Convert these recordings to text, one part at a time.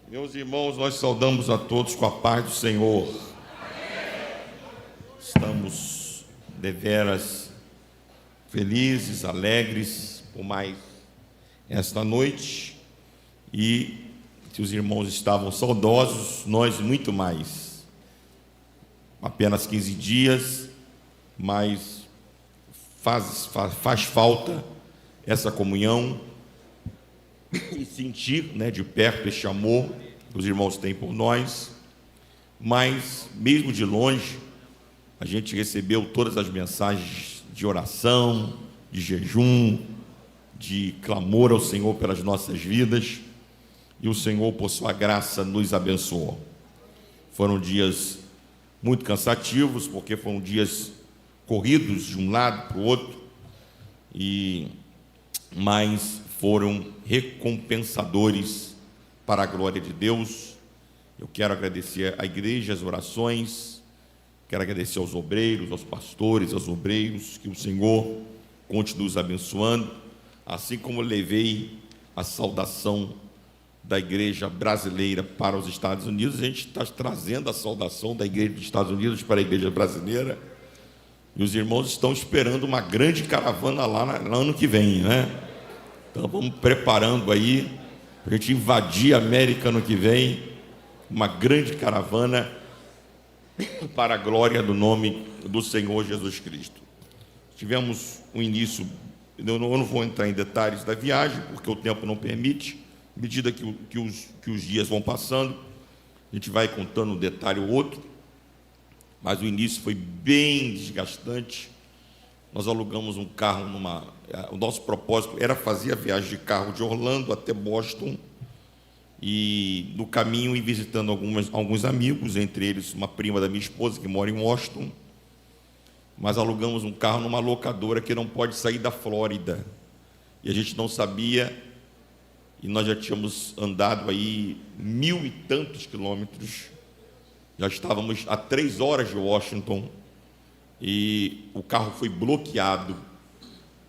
Meus irmãos, nós saudamos a todos com a paz do Senhor. Estamos deveras felizes, alegres por mais esta noite. E se os irmãos estavam saudosos, nós muito mais. Apenas 15 dias, mas faz falta essa comunhão e sentir, de perto este amor que os irmãos têm por nós. Mas mesmo de longe, a gente recebeu todas as mensagens de oração, de jejum, de clamor ao Senhor pelas nossas vidas, e o Senhor, por sua graça, nos abençoou. Foram dias muito cansativos, porque foram dias corridos de um lado para o outro, mas foram recompensadores para a glória de Deus. Eu quero agradecer à igreja, as orações, quero agradecer aos obreiros, aos pastores, aos obreiros, que o Senhor continue nos abençoando, assim como levei a saudação da igreja brasileira para os Estados Unidos, a gente está trazendo a saudação da igreja dos Estados Unidos para a igreja brasileira, e os irmãos estão esperando uma grande caravana lá no ano que vem, Então vamos preparando aí para a gente invadir a América no que vem, uma grande caravana para a glória do nome do Senhor Jesus Cristo. Tivemos um início, eu não vou entrar em detalhes da viagem, porque o tempo não permite. À medida que os dias vão passando, a gente vai contando um detalhe ou outro, mas o início foi bem desgastante. Nós alugamos um carro o nosso propósito era fazer a viagem de carro de Orlando até Boston, e no caminho ir visitando alguns amigos, entre eles uma prima da minha esposa que mora em Washington. Mas alugamos um carro numa locadora que não pode sair da Flórida, e a gente não sabia, e nós já tínhamos andado aí 1000 e tantos quilômetros, já estávamos a 3 horas de Washington, e o carro foi bloqueado,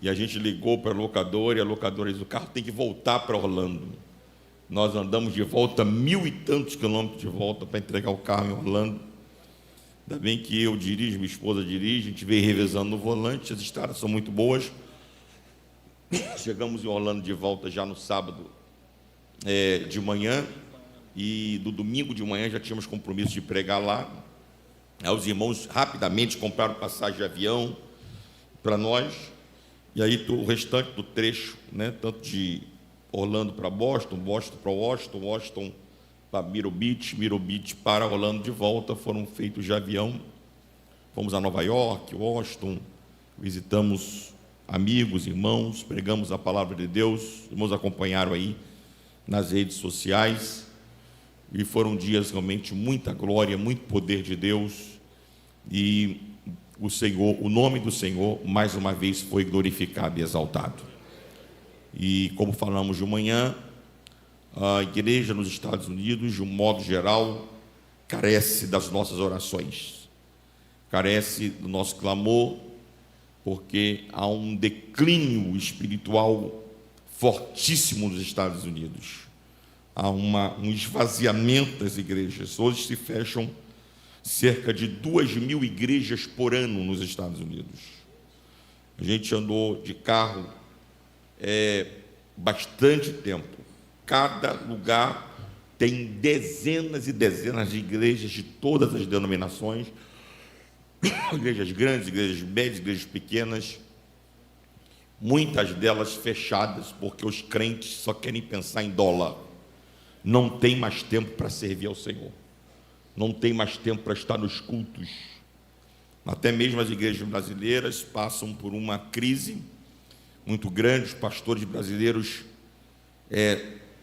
e a gente ligou para a locadora, e a locadora disse: o carro tem que voltar para Orlando. Nós andamos de volta 1000 e tantos quilômetros de volta para entregar o carro em Orlando. Ainda bem que eu dirijo, minha esposa dirige, a gente veio revezando no volante, as estradas são muito boas. Chegamos em Orlando de volta já no sábado de manhã, e no domingo de manhã já tínhamos compromisso de pregar lá. Aí os irmãos rapidamente compraram passagem de avião para nós, e aí o restante do trecho, tanto de Orlando para Boston, Boston para Washington, Washington para Myrtle Beach para Orlando de volta, foram feitos de avião. Fomos a Nova York, Washington, visitamos amigos, irmãos, pregamos a palavra de Deus. Os irmãos acompanharam aí nas redes sociais, e foram dias realmente muita glória, muito poder de Deus, e o Senhor, o nome do Senhor, mais uma vez foi glorificado e exaltado. E como falamos de manhã, a igreja nos Estados Unidos, de um modo geral, carece das nossas orações, carece do nosso clamor, porque há um declínio espiritual fortíssimo nos Estados Unidos. Há um esvaziamento das igrejas. Hoje se fecham cerca de 2.000 igrejas por ano nos Estados Unidos. A gente andou de carro bastante tempo. Cada lugar tem dezenas e dezenas de igrejas de todas as denominações, igrejas grandes, igrejas médias, igrejas pequenas, muitas delas fechadas, porque os crentes só querem pensar em dólar. Não tem mais tempo para servir ao Senhor, não tem mais tempo para estar nos cultos. Até mesmo as igrejas brasileiras passam por uma crise muito grande. Os pastores brasileiros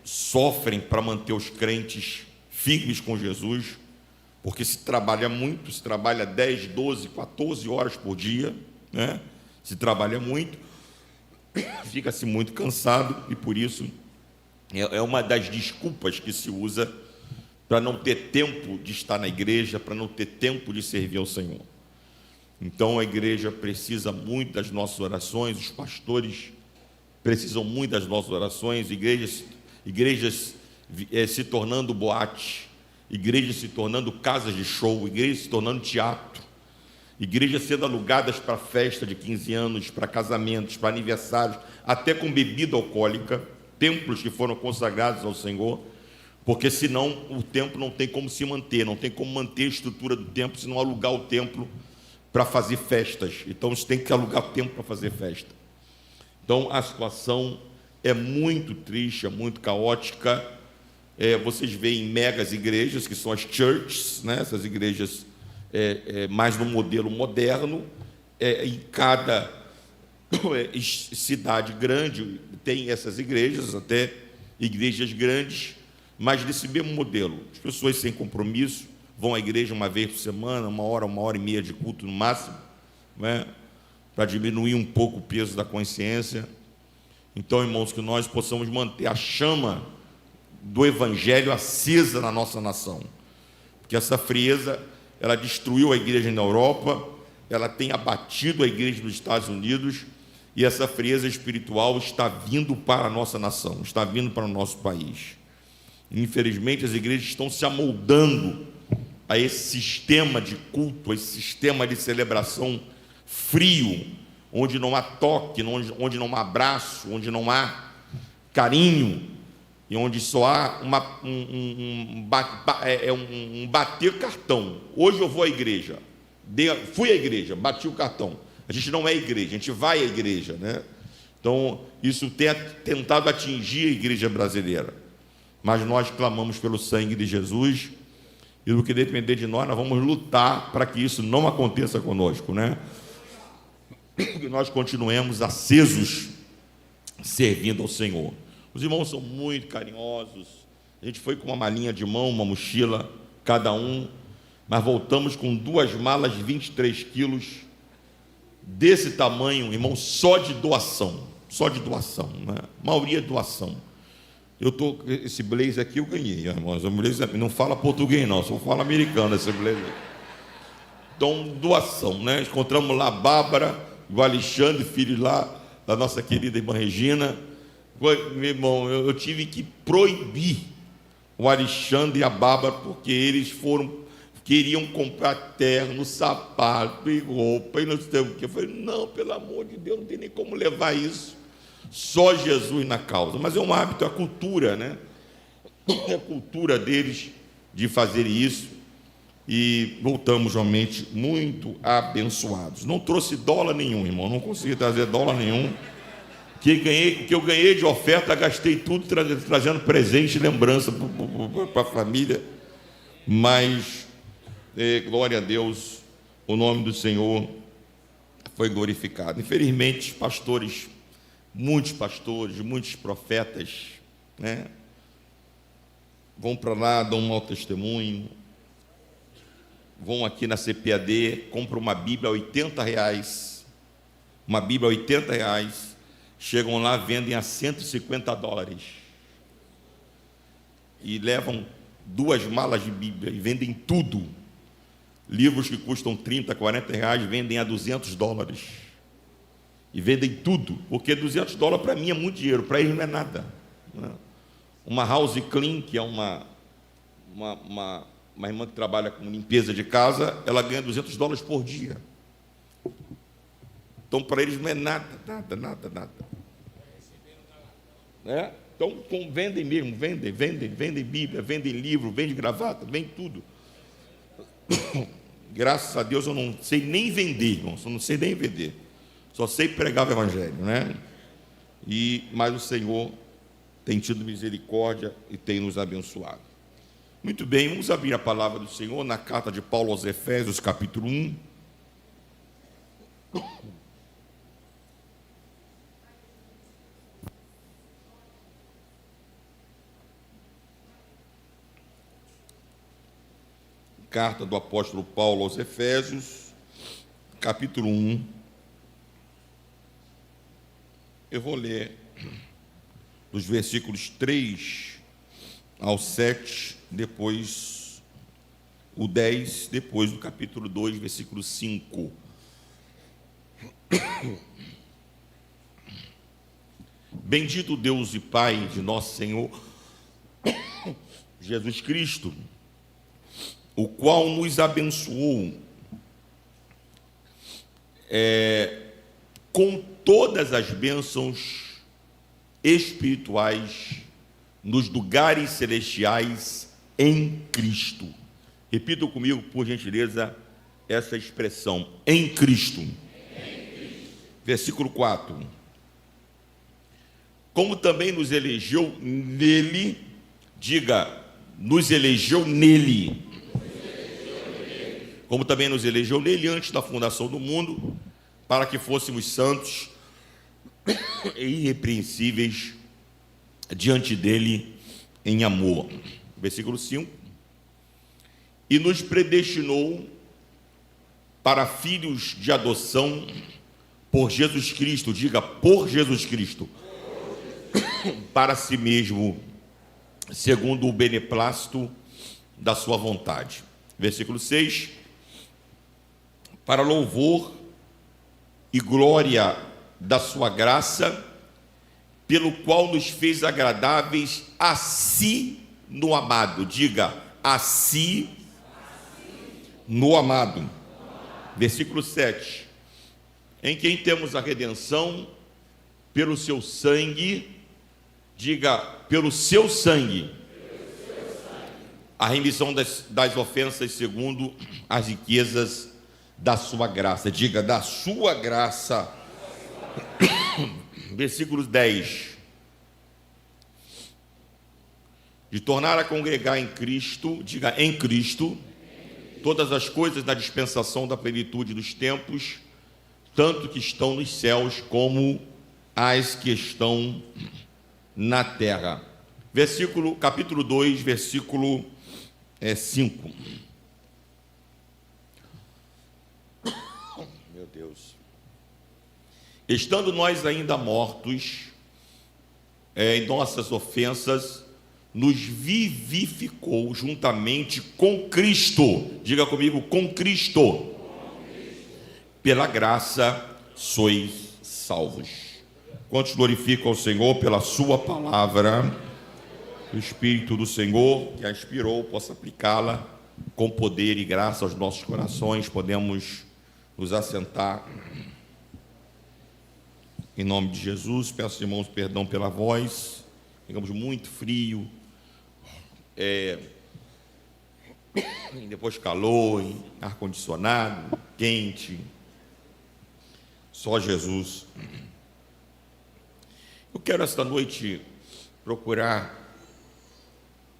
sofrem para manter os crentes firmes com Jesus, porque se trabalha muito, se trabalha 10, 12, 14 horas por dia, se trabalha muito, fica-se muito cansado, e por isso é uma das desculpas que se usa para não ter tempo de estar na igreja, para não ter tempo de servir ao Senhor. Então a igreja precisa muito das nossas orações, os pastores precisam muito das nossas orações, igrejas se tornando boate, igrejas se tornando casas de show, igrejas se tornando teatro, igrejas sendo alugadas para festa de 15 anos, para casamentos, para aniversários, até com bebida alcoólica, templos que foram consagrados ao Senhor, porque senão o templo não tem como se manter, não tem como manter a estrutura do templo, se não alugar o templo para fazer festas. Então você tem que alugar o templo para fazer festa. Então a situação é muito triste, é muito caótica. Vocês veem megas igrejas, que são as churches, né? Essas igrejas mais no modelo moderno, em cada cidade grande tem essas igrejas, até igrejas grandes, mas desse mesmo modelo. As pessoas sem compromisso vão à igreja uma vez por semana, uma hora e meia de culto no máximo, né? Para diminuir um pouco o peso da consciência. Então, irmãos, que nós possamos manter a chama do Evangelho acesa na nossa nação, porque essa frieza, ela destruiu a igreja na Europa, ela tem abatido a igreja nos Estados Unidos, e essa frieza espiritual está vindo para a nossa nação, está vindo para o nosso país. Infelizmente, as igrejas estão se amoldando a esse sistema de culto, a esse sistema de celebração frio, onde não há toque, onde não há abraço, onde não há carinho, e onde só há um bater cartão. Hoje eu vou à igreja, fui à igreja, bati o cartão. A gente não é igreja, a gente vai à igreja, né? Então, isso tem tentado atingir a igreja brasileira. Mas nós clamamos pelo sangue de Jesus, e do que depender de nós, nós vamos lutar para que isso não aconteça conosco, né? Que nós continuemos acesos, servindo ao Senhor. Os irmãos são muito carinhosos. A gente foi com uma malinha de mão, uma mochila, cada um, mas voltamos com 2 malas de 23 quilos, desse tamanho, irmão, só de doação, né? A maioria é doação. Esse blazer aqui eu ganhei, irmãos. O blazer não fala português, não, só fala americano esse blazer. Então, doação, né? Encontramos lá a Bárbara, o Alexandre, filho lá da nossa querida irmã Regina. Meu irmão, eu tive que proibir o Alexandre e a Bárbara, porque eles queriam comprar terno, sapato e roupa e não sei o que. Eu falei, não, pelo amor de Deus, não tem nem como levar isso. Só Jesus na causa. Mas é um hábito, é a cultura, né? É a cultura deles de fazer isso. E voltamos realmente muito abençoados. Não trouxe dólar nenhum, irmão, não consegui trazer dólar nenhum. Que eu ganhei de oferta, gastei tudo trazendo presente e lembrança para a família. Mas, glória a Deus, o nome do Senhor foi glorificado. Infelizmente, muitos pastores, muitos profetas, né, vão para lá, dão um mau testemunho, vão aqui na CPAD, compram uma Bíblia a R$80, chegam lá, vendem a $150 e levam 2 malas de Bíblia e vendem tudo. Livros que custam R$30, R$40 vendem a $200 e vendem tudo, porque $200 para mim é muito dinheiro, para eles não é nada, né? Uma house clean, que é uma irmã que trabalha com limpeza de casa, ela ganha $200 por dia. Então, para eles não é nada. Né? Então, vendem mesmo, vendem Bíblia, vendem livro, vendem gravata, vendem tudo. Graças a Deus eu não sei nem vender, irmãos, eu não sei nem vender. Só sei pregar o Evangelho, né? Mas o Senhor tem tido misericórdia e tem nos abençoado. Muito bem, vamos abrir a palavra do Senhor na carta de Paulo aos Efésios, capítulo 1. Carta do apóstolo Paulo aos Efésios, capítulo 1. Eu vou ler dos versículos 3 ao 7, depois o 10, depois do capítulo 2, versículo 5. Bendito Deus e Pai de nosso Senhor Jesus Cristo, o qual nos abençoou com todas as bênçãos espirituais nos lugares celestiais em Cristo. Repita comigo, por gentileza, essa expressão, em Cristo. Versículo 4. Como também nos elegeu nele, diga, nos elegeu nele. Como também nos elegeu nele antes da fundação do mundo, para que fôssemos santos e irrepreensíveis diante dele em amor. Versículo 5. E nos predestinou para filhos de adoção por Jesus Cristo, diga, por Jesus Cristo, para si mesmo, segundo o beneplácito da sua vontade. Versículo 6. Para louvor e glória da sua graça, pelo qual nos fez agradáveis a si no amado. Diga, a si no amado. Versículo 7. Em quem temos a redenção pelo seu sangue, diga, pelo seu sangue, a remissão das ofensas segundo as riquezas da sua graça. Diga, da sua graça. Versículo 10. De tornar a congregar em Cristo, diga, em Cristo, todas as coisas da dispensação da plenitude dos tempos, tanto que estão nos céus como as que estão na terra. Capítulo 2, versículo 5. Meu Deus. Estando nós ainda mortos em nossas ofensas, nos vivificou juntamente com Cristo. Diga comigo, com Cristo. Pela graça sois salvos. Quantos glorificam ao Senhor pela sua palavra? O Espírito do Senhor que a inspirou possa aplicá-la com poder e graça aos nossos corações. Podemos nos assentar. Em nome de Jesus, peço, irmãos, perdão pela voz. Ficamos muito frio. Depois calor, ar-condicionado, quente. Só Jesus. Eu quero esta noite procurar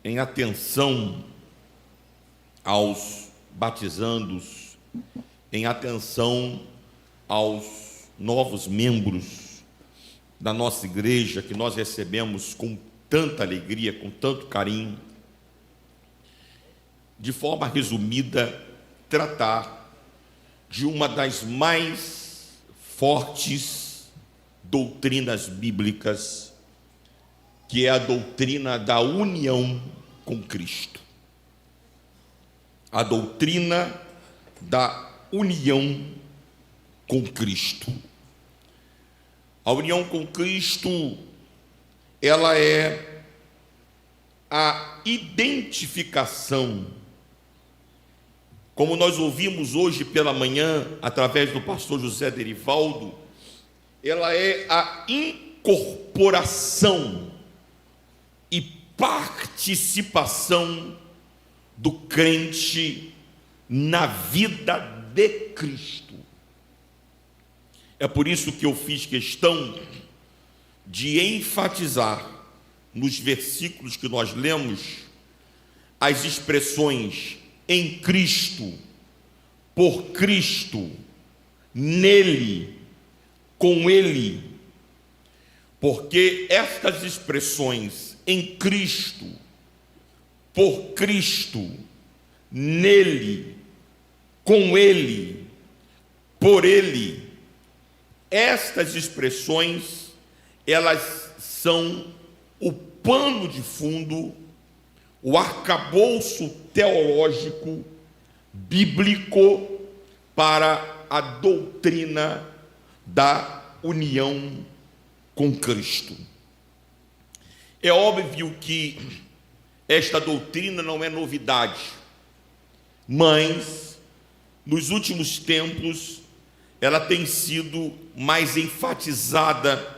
em atenção aos batizandos, em atenção aos novos membros da nossa igreja, que nós recebemos com tanta alegria, com tanto carinho, de forma resumida, tratar de uma das mais fortes doutrinas bíblicas, que é a doutrina da união com Cristo. A doutrina da união com Cristo. A união com Cristo, ela é a identificação, como nós ouvimos hoje pela manhã, através do pastor José Derivaldo, ela é a incorporação e participação do crente na vida de Cristo. É por isso que eu fiz questão de enfatizar nos versículos que nós lemos as expressões em Cristo, por Cristo, nele, com ele, porque estas expressões em Cristo, por Cristo, nele, com ele, por ele, estas expressões, elas são o pano de fundo, o arcabouço teológico, bíblico, para a doutrina da união com Cristo. É óbvio que esta doutrina não é novidade, mas nos últimos tempos ela tem sido mais enfatizada,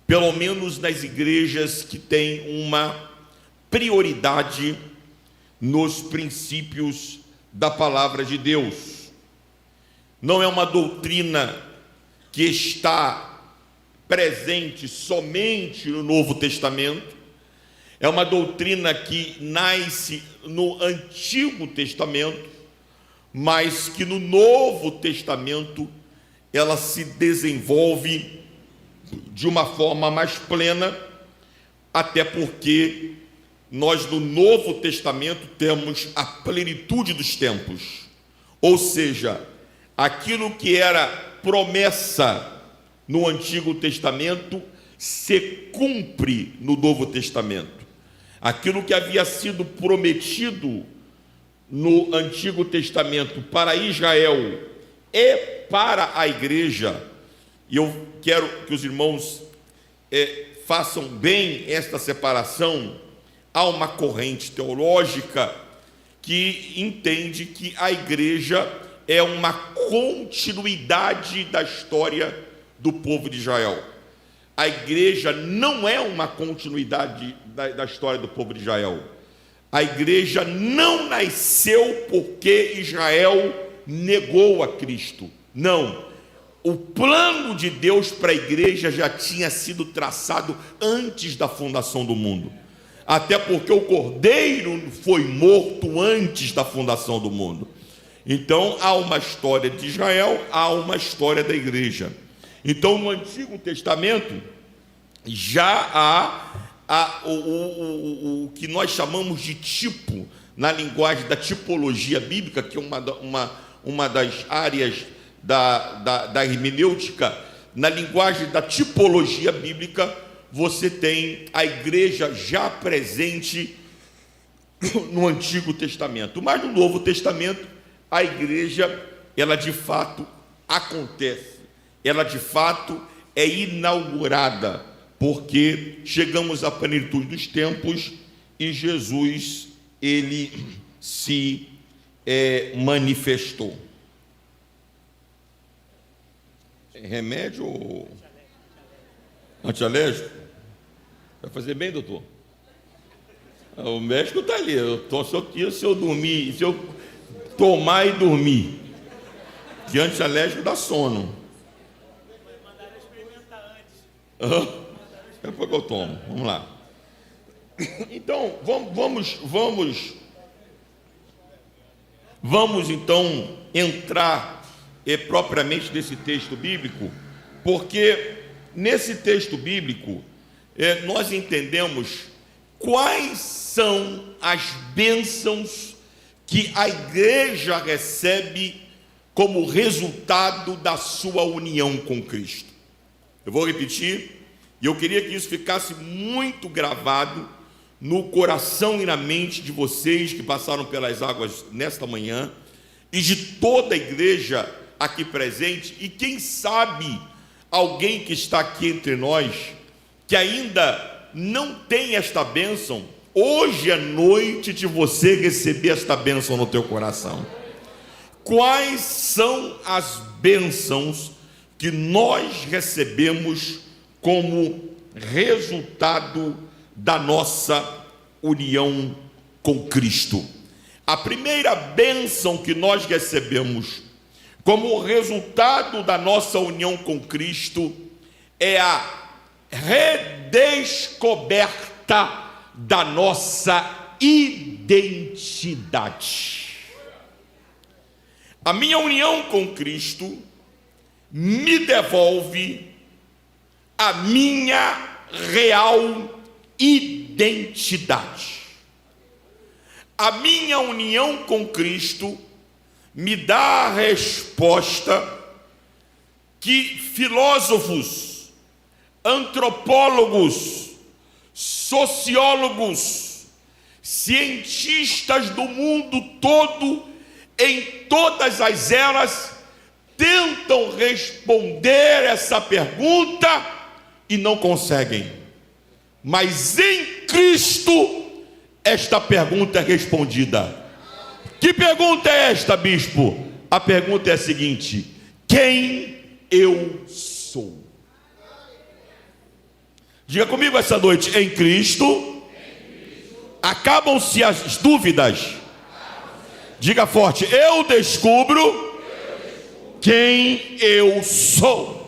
pelo menos nas igrejas que têm uma prioridade nos princípios da palavra de Deus. Não é uma doutrina que está presente somente no Novo Testamento, é uma doutrina que nasce no Antigo Testamento, mas que no Novo Testamento ela se desenvolve de uma forma mais plena, até porque nós no Novo Testamento temos a plenitude dos tempos, ou seja, aquilo que era promessa no Antigo Testamento se cumpre no Novo Testamento. Aquilo que havia sido prometido no Antigo Testamento para Israel e para a igreja, e eu quero que os irmãos façam bem esta separação. Há uma corrente teológica que entende que a igreja é uma continuidade da história do povo de Israel. A igreja não é uma continuidade da história do povo de Israel. A igreja não nasceu porque Israel negou a Cristo. Não. O plano de Deus para a igreja já tinha sido traçado antes da fundação do mundo. Até porque o Cordeiro foi morto antes da fundação do mundo. Então, há uma história de Israel, há uma história da igreja. Então, no Antigo Testamento, já há o que nós chamamos de tipo, na linguagem da tipologia bíblica, que é uma das áreas da hermenêutica. Na linguagem da tipologia bíblica, você tem a igreja já presente no Antigo Testamento. Mas no Novo Testamento, a igreja, ela de fato acontece, ela de fato é inaugurada, porque chegamos à plenitude dos tempos e Jesus, ele se manifestou. Remédio ou antialérgico? Vai fazer bem, doutor? O médico está ali. Se eu dormir, se eu tomar e dormir, que antialérgico dá sono. Mandaram experimentar antes. Depois que eu tomo. Vamos lá. Então, vamos então entrar propriamente nesse texto bíblico, porque nesse texto bíblico nós entendemos quais são as bênçãos que a igreja recebe como resultado da sua união com Cristo. Eu vou repetir, e eu queria que isso ficasse muito gravado no coração e na mente de vocês que passaram pelas águas nesta manhã, e de toda a igreja aqui presente, e quem sabe alguém que está aqui entre nós, que ainda não tem esta bênção. Hoje é noite de você receber esta bênção no teu coração. Quais são as bênçãos que nós recebemos como resultado da nossa união com Cristo? A primeira bênção que nós recebemos como resultado da nossa união com Cristo é a redescoberta da nossa identidade. A minha união com Cristo me devolve a minha real identidade. A minha união com Cristo me dá a resposta que filósofos, antropólogos, sociólogos, cientistas do mundo todo, em todas as eras, tentam responder essa pergunta e não conseguem. Mas em Cristo esta pergunta é respondida. Que pergunta é esta, bispo? A pergunta é a seguinte: quem eu sou? Diga comigo essa noite: em Cristo, acabam-se as dúvidas. Diga forte: eu descubro quem eu sou.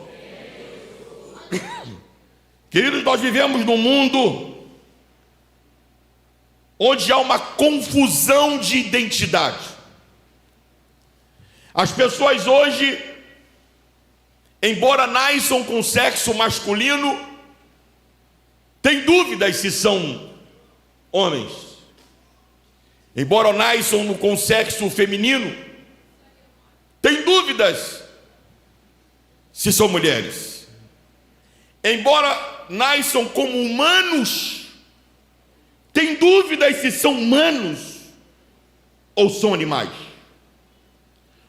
Queridos, nós vivemos num mundo onde há uma confusão de identidade. As pessoas hoje, embora nasçam com sexo masculino, têm dúvidas se são homens. Embora nasçam com sexo feminino, têm dúvidas se são mulheres. Embora nasçam como humanos, têm dúvidas se são humanos ou são animais.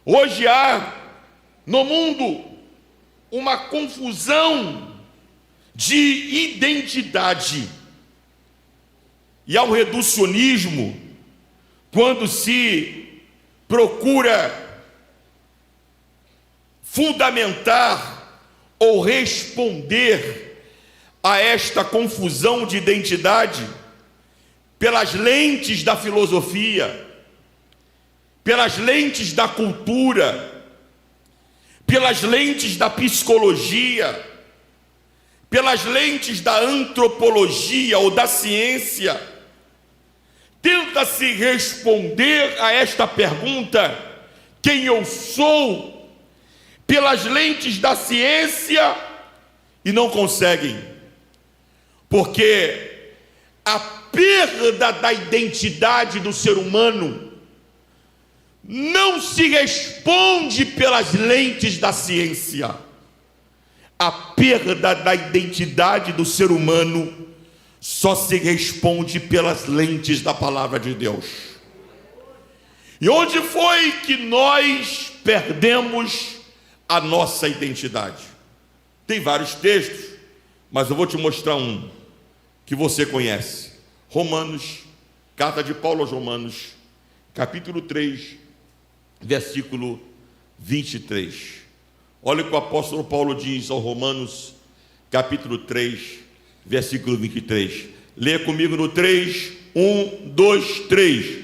Hoje há no mundo uma confusão de identidade e há um reducionismo quando se procura fundamentar ou responder a esta confusão de identidade pelas lentes da filosofia, pelas lentes da cultura, pelas lentes da psicologia, pelas lentes da antropologia ou da ciência. Tenta-se responder a esta pergunta, quem eu sou, pelas lentes da ciência, e não conseguem, porque a perda da identidade do ser humano não se responde pelas lentes da ciência. A perda da identidade do ser humano só se responde pelas lentes da palavra de Deus. E onde foi que nós perdemos a nossa identidade? Tem vários textos, mas eu vou te mostrar um que você conhece. Romanos, carta de Paulo aos Romanos, capítulo 3, versículo 23. Olha o que o apóstolo Paulo diz aos Romanos, capítulo 3, versículo 23. Leia comigo no 3, 1, 2, 3.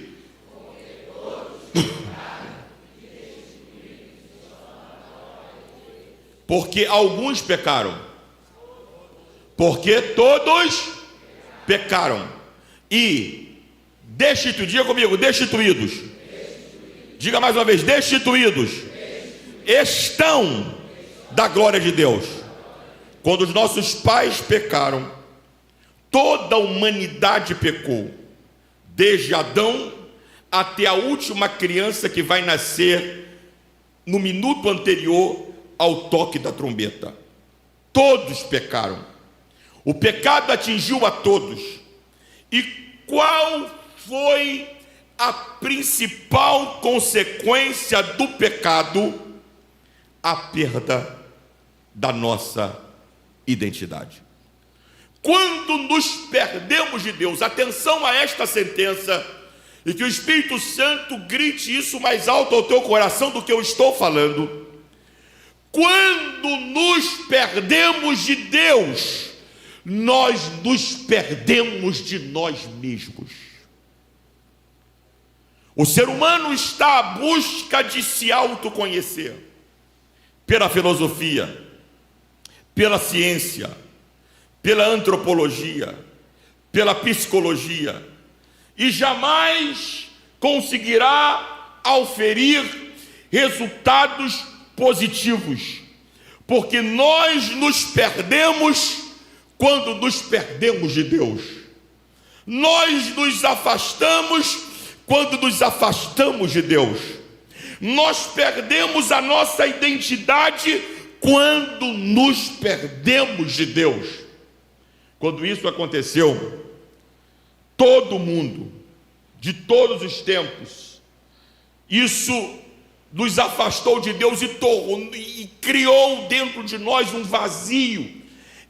Porque alguns pecaram. Porque todos pecaram. E destituídos, diga comigo, destituídos. Diga mais uma vez, destituídos. Estão da glória de Deus. Quando os nossos pais pecaram, toda a humanidade pecou, desde Adão até a última criança que vai nascer no minuto anterior ao toque da trombeta. Todos pecaram. O pecado atingiu a todos. E qual foi a principal consequência do pecado? A perda da nossa identidade. Quando nos perdemos de Deus, atenção a esta sentença, e que o Espírito Santo grite isso mais alto ao teu coração do que eu estou falando. Quando nos perdemos de Deus, nós nos perdemos de nós mesmos. O ser humano está à busca de se autoconhecer, pela filosofia, pela ciência, pela antropologia, pela psicologia, e jamais conseguirá auferir resultados positivos, porque nós nos perdemos quando nos perdemos de Deus. Nós nos afastamos quando nos afastamos de Deus. Nós perdemos a nossa identidade quando nos perdemos de Deus. Quando isso aconteceu, todo mundo, de todos os tempos, isso nos afastou de Deus e criou dentro de nós um vazio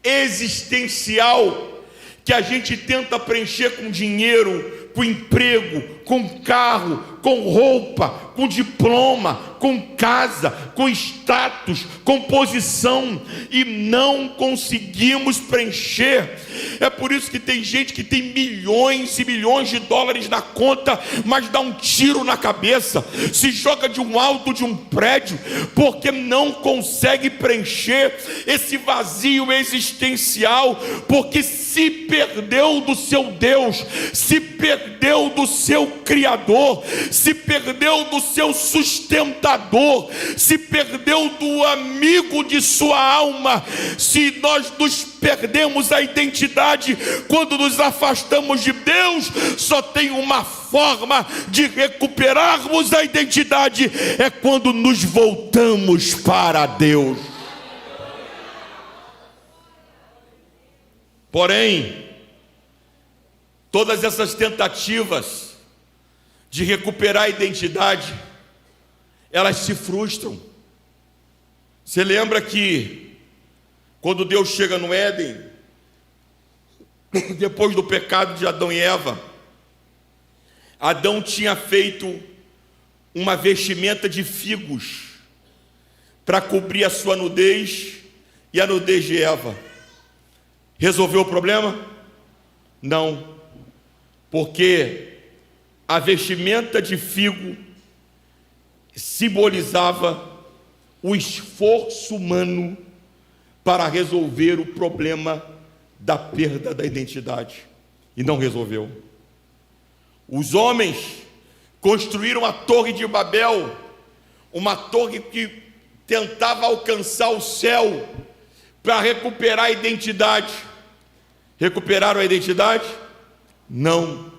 existencial que a gente tenta preencher com dinheiro, com emprego, com carro, com roupa, com diploma, com casa, com status, com posição, e não conseguimos preencher. É por isso que tem gente que tem milhões e milhões de dólares na conta, mas dá um tiro na cabeça, se joga de um alto de um prédio, porque não consegue preencher esse vazio existencial, porque se perdeu do seu Deus, se perdeu do seu Criador, se perdeu do seu sustentador, se perdeu do amigo de sua alma. Se nós nos perdemos a identidade quando nos afastamos de Deus, só tem uma forma de recuperarmos a identidade: é quando nos voltamos para Deus. Porém, todas essas tentativas de recuperar a identidade, elas se frustram. Você lembra que quando Deus chega no Éden, depois do pecado de Adão e Eva, Adão tinha feito uma vestimenta de figos para cobrir a sua nudez e a nudez de Eva. Resolveu o problema? Não, porque a vestimenta de figo simbolizava o esforço humano para resolver o problema da perda da identidade, e não resolveu. Os homens construíram a Torre de Babel, uma torre que tentava alcançar o céu para recuperar a identidade. Recuperaram a identidade? Não.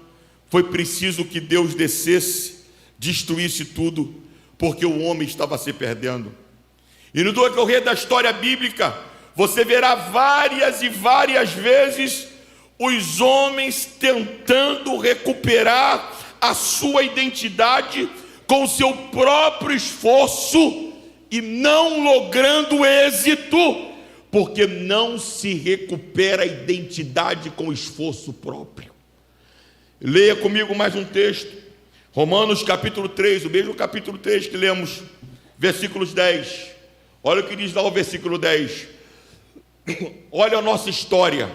Foi preciso que Deus descesse, destruísse tudo, porque o homem estava se perdendo. E no decorrer da história bíblica, você verá várias e várias vezes os homens tentando recuperar a sua identidade com o seu próprio esforço e não logrando êxito, porque não se recupera a identidade com esforço próprio. Leia comigo mais um texto, Romanos capítulo 3, o mesmo capítulo 3 que lemos, versículos 10. Olha o que diz lá o versículo 10. Olha a nossa história,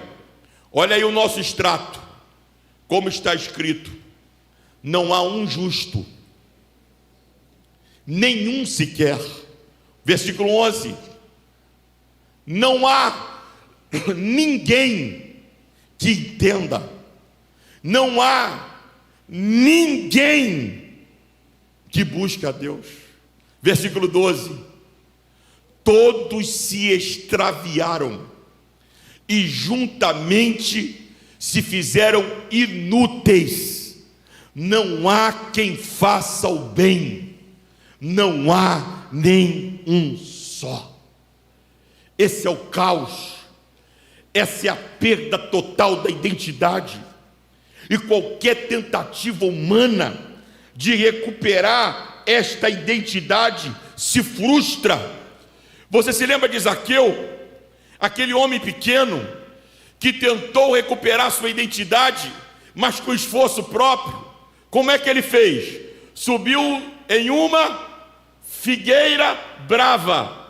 olha aí o nosso extrato, como está escrito: não há um justo, nenhum sequer. Versículo 11: não há ninguém que entenda, não há ninguém que busque a Deus. Versículo 12: todos se extraviaram e juntamente se fizeram inúteis. Não há quem faça o bem, não há nem um só. Esse é o caos, essa é a perda total da identidade. E qualquer tentativa humana de recuperar esta identidade se frustra. Você se lembra de Zaqueu, aquele homem pequeno que tentou recuperar sua identidade, mas com esforço próprio? Como é que ele fez? Subiu em uma figueira brava.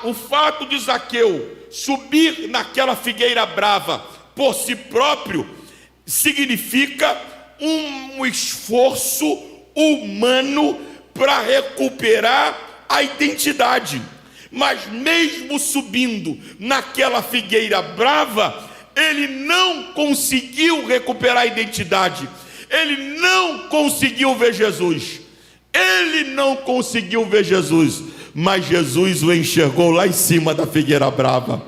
O fato de Zaqueu subir naquela figueira brava por si próprio significa um esforço humano para recuperar a identidade. Mas mesmo subindo naquela figueira brava, ele não conseguiu recuperar a identidade. Ele não conseguiu ver Jesus. Ele não conseguiu ver Jesus. Mas Jesus o enxergou lá em cima da figueira brava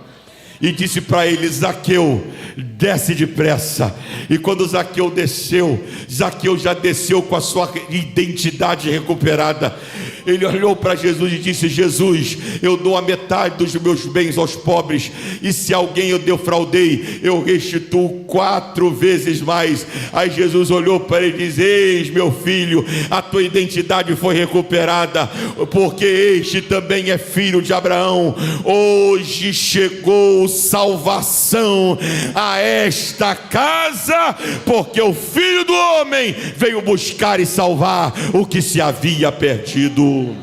e disse para ele: Zaqueu, desce depressa. E quando Zaqueu desceu, Zaqueu já desceu com a sua identidade recuperada. Ele olhou para Jesus e disse: Jesus, eu dou a metade dos meus bens aos pobres, e se alguém eu defraudei, eu restituo 4 vezes mais. Aí Jesus olhou para ele e disse: eis, meu filho, a tua identidade foi recuperada, porque este também é filho de Abraão. Hoje chegou salvação a esta casa, porque o Filho do Homem veio buscar e salvar o que se havia perdido.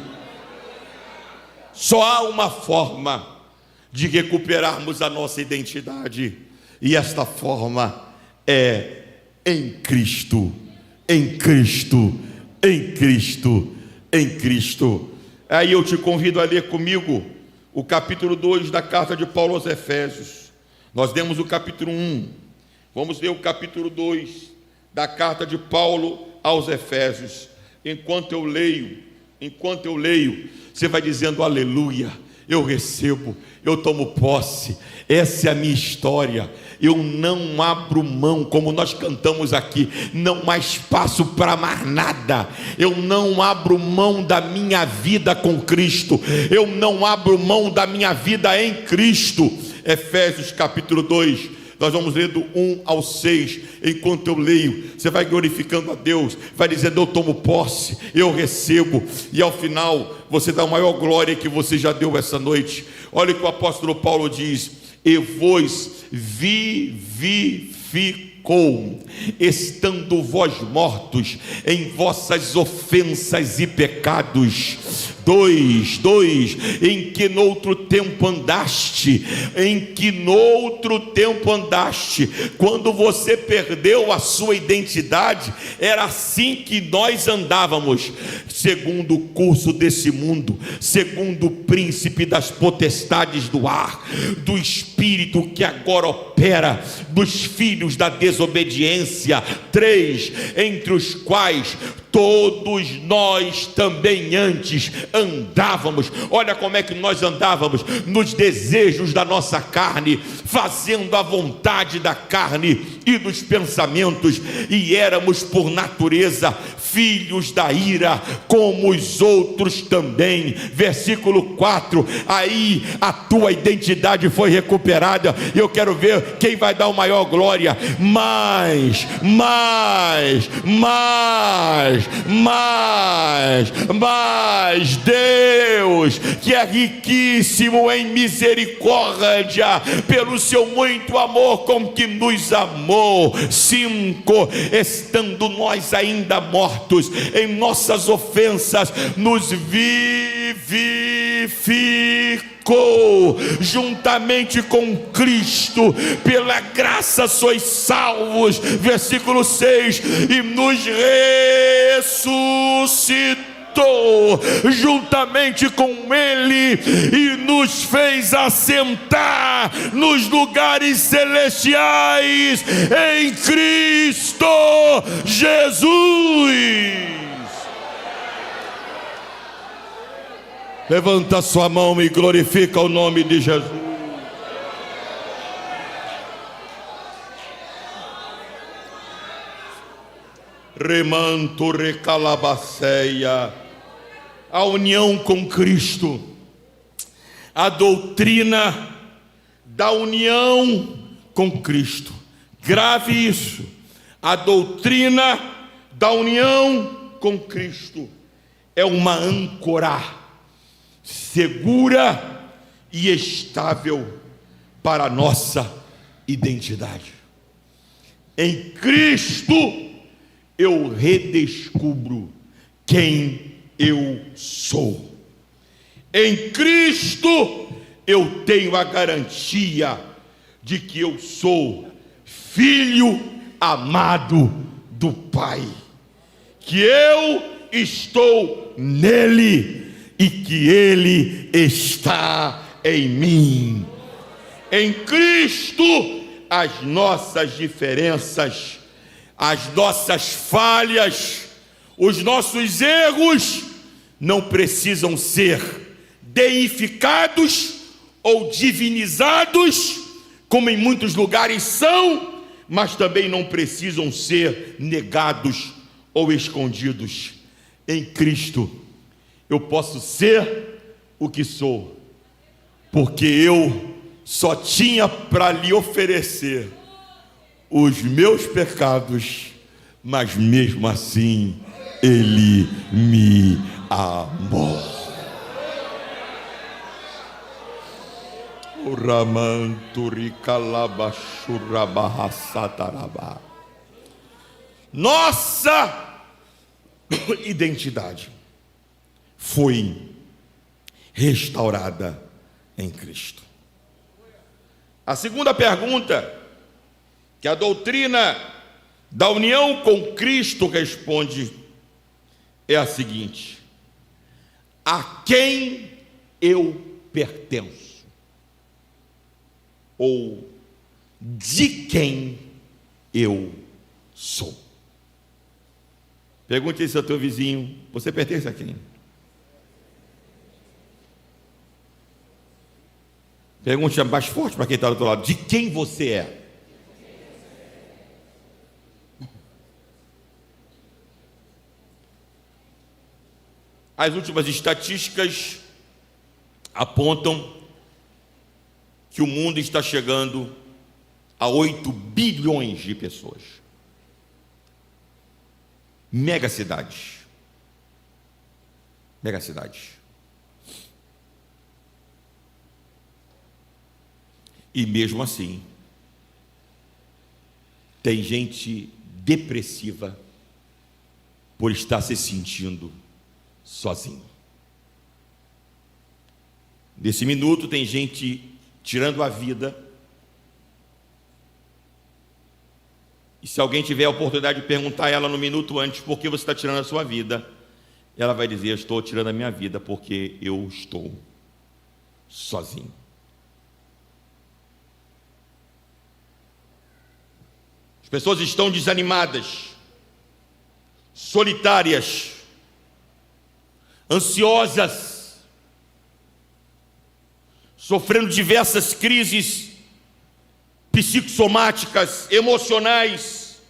Só há uma forma de recuperarmos a nossa identidade, e esta forma é em Cristo, em Cristo, em Cristo, em Cristo. Aí eu te convido a ler comigo o capítulo 2 da carta de Paulo aos Efésios. Nós demos o capítulo 1, vamos ler o capítulo 2 da carta de Paulo aos Efésios. Enquanto eu leio, você vai dizendo aleluia, eu recebo, eu tomo posse. Essa é a minha história. Eu não abro mão, como nós cantamos aqui, não há espaço para mais nada. Eu não abro mão da minha vida com Cristo, eu não abro mão da minha vida em Cristo. Efésios capítulo 2, nós vamos ler do 1 ao 6. Enquanto eu leio, você vai glorificando a Deus, vai dizendo: eu tomo posse, eu recebo. E ao final, você dá a maior glória que você já deu essa noite. Olha o que o apóstolo Paulo diz: e vos vivificou, estando vós mortos em vossas ofensas e pecados. 2, em que noutro tempo andaste, quando você perdeu a sua identidade, era assim que nós andávamos, segundo o curso desse mundo, segundo o príncipe das potestades do ar, do espírito que agora opera, dos filhos da desobediência. 3, entre os quais todos nós também antes andávamos. Olha como é que nós andávamos: nos desejos da nossa carne, fazendo a vontade da carne e dos pensamentos, e éramos por natureza filhos da ira, como os outros também. Versículo 4, aí a tua identidade foi recuperada. Eu quero ver quem vai dar o maior glória. Mas Deus, que é riquíssimo em misericórdia, pelo seu muito amor com que nos amou. 5, estando nós ainda mortos em nossas ofensas, nos vivificou juntamente com Cristo, pela graça sois salvos. Versículo 6, e nos ressuscitou juntamente com Ele e nos fez assentar nos lugares celestiais em Cristo Jesus. Levanta sua mão e glorifica o nome de Jesus. Remanto recalabaceia. A união com Cristo, a doutrina da união com Cristo. Grave isso: a doutrina da união com Cristo é uma âncora segura e estável para a nossa identidade. Em Cristo eu redescubro quem eu sou. Em Cristo eu tenho a garantia de que eu sou filho amado do Pai, que eu estou nele e que ele está em mim. Em Cristo as nossas diferenças, as nossas falhas, os nossos erros não precisam ser deificados ou divinizados, como em muitos lugares são, mas também não precisam ser negados ou escondidos. Em Cristo eu posso ser o que sou, porque eu só tinha para lhe oferecer os meus pecados, mas mesmo assim Ele me amou. Nossa identidade foi restaurada em Cristo. A segunda pergunta que a doutrina da união com Cristo responde é a seguinte: a quem eu pertenço? Ou de quem eu sou? Pergunte isso ao teu vizinho: você pertence a quem? Pergunte mais forte para quem está do outro lado: de quem você é? As últimas estatísticas apontam que o mundo está chegando a 8 bilhões de pessoas. Megacidades. Megacidades. E mesmo assim, tem gente depressiva por estar se sentindo sozinho. Nesse minuto tem gente tirando a vida. E se alguém tiver a oportunidade de perguntar a ela no minuto antes por que você está tirando a sua vida, ela vai dizer: eu estou tirando a minha vida porque eu estou sozinho. As pessoas estão desanimadas, solitárias, ansiosas, sofrendo diversas crises psicossomáticas, emocionais.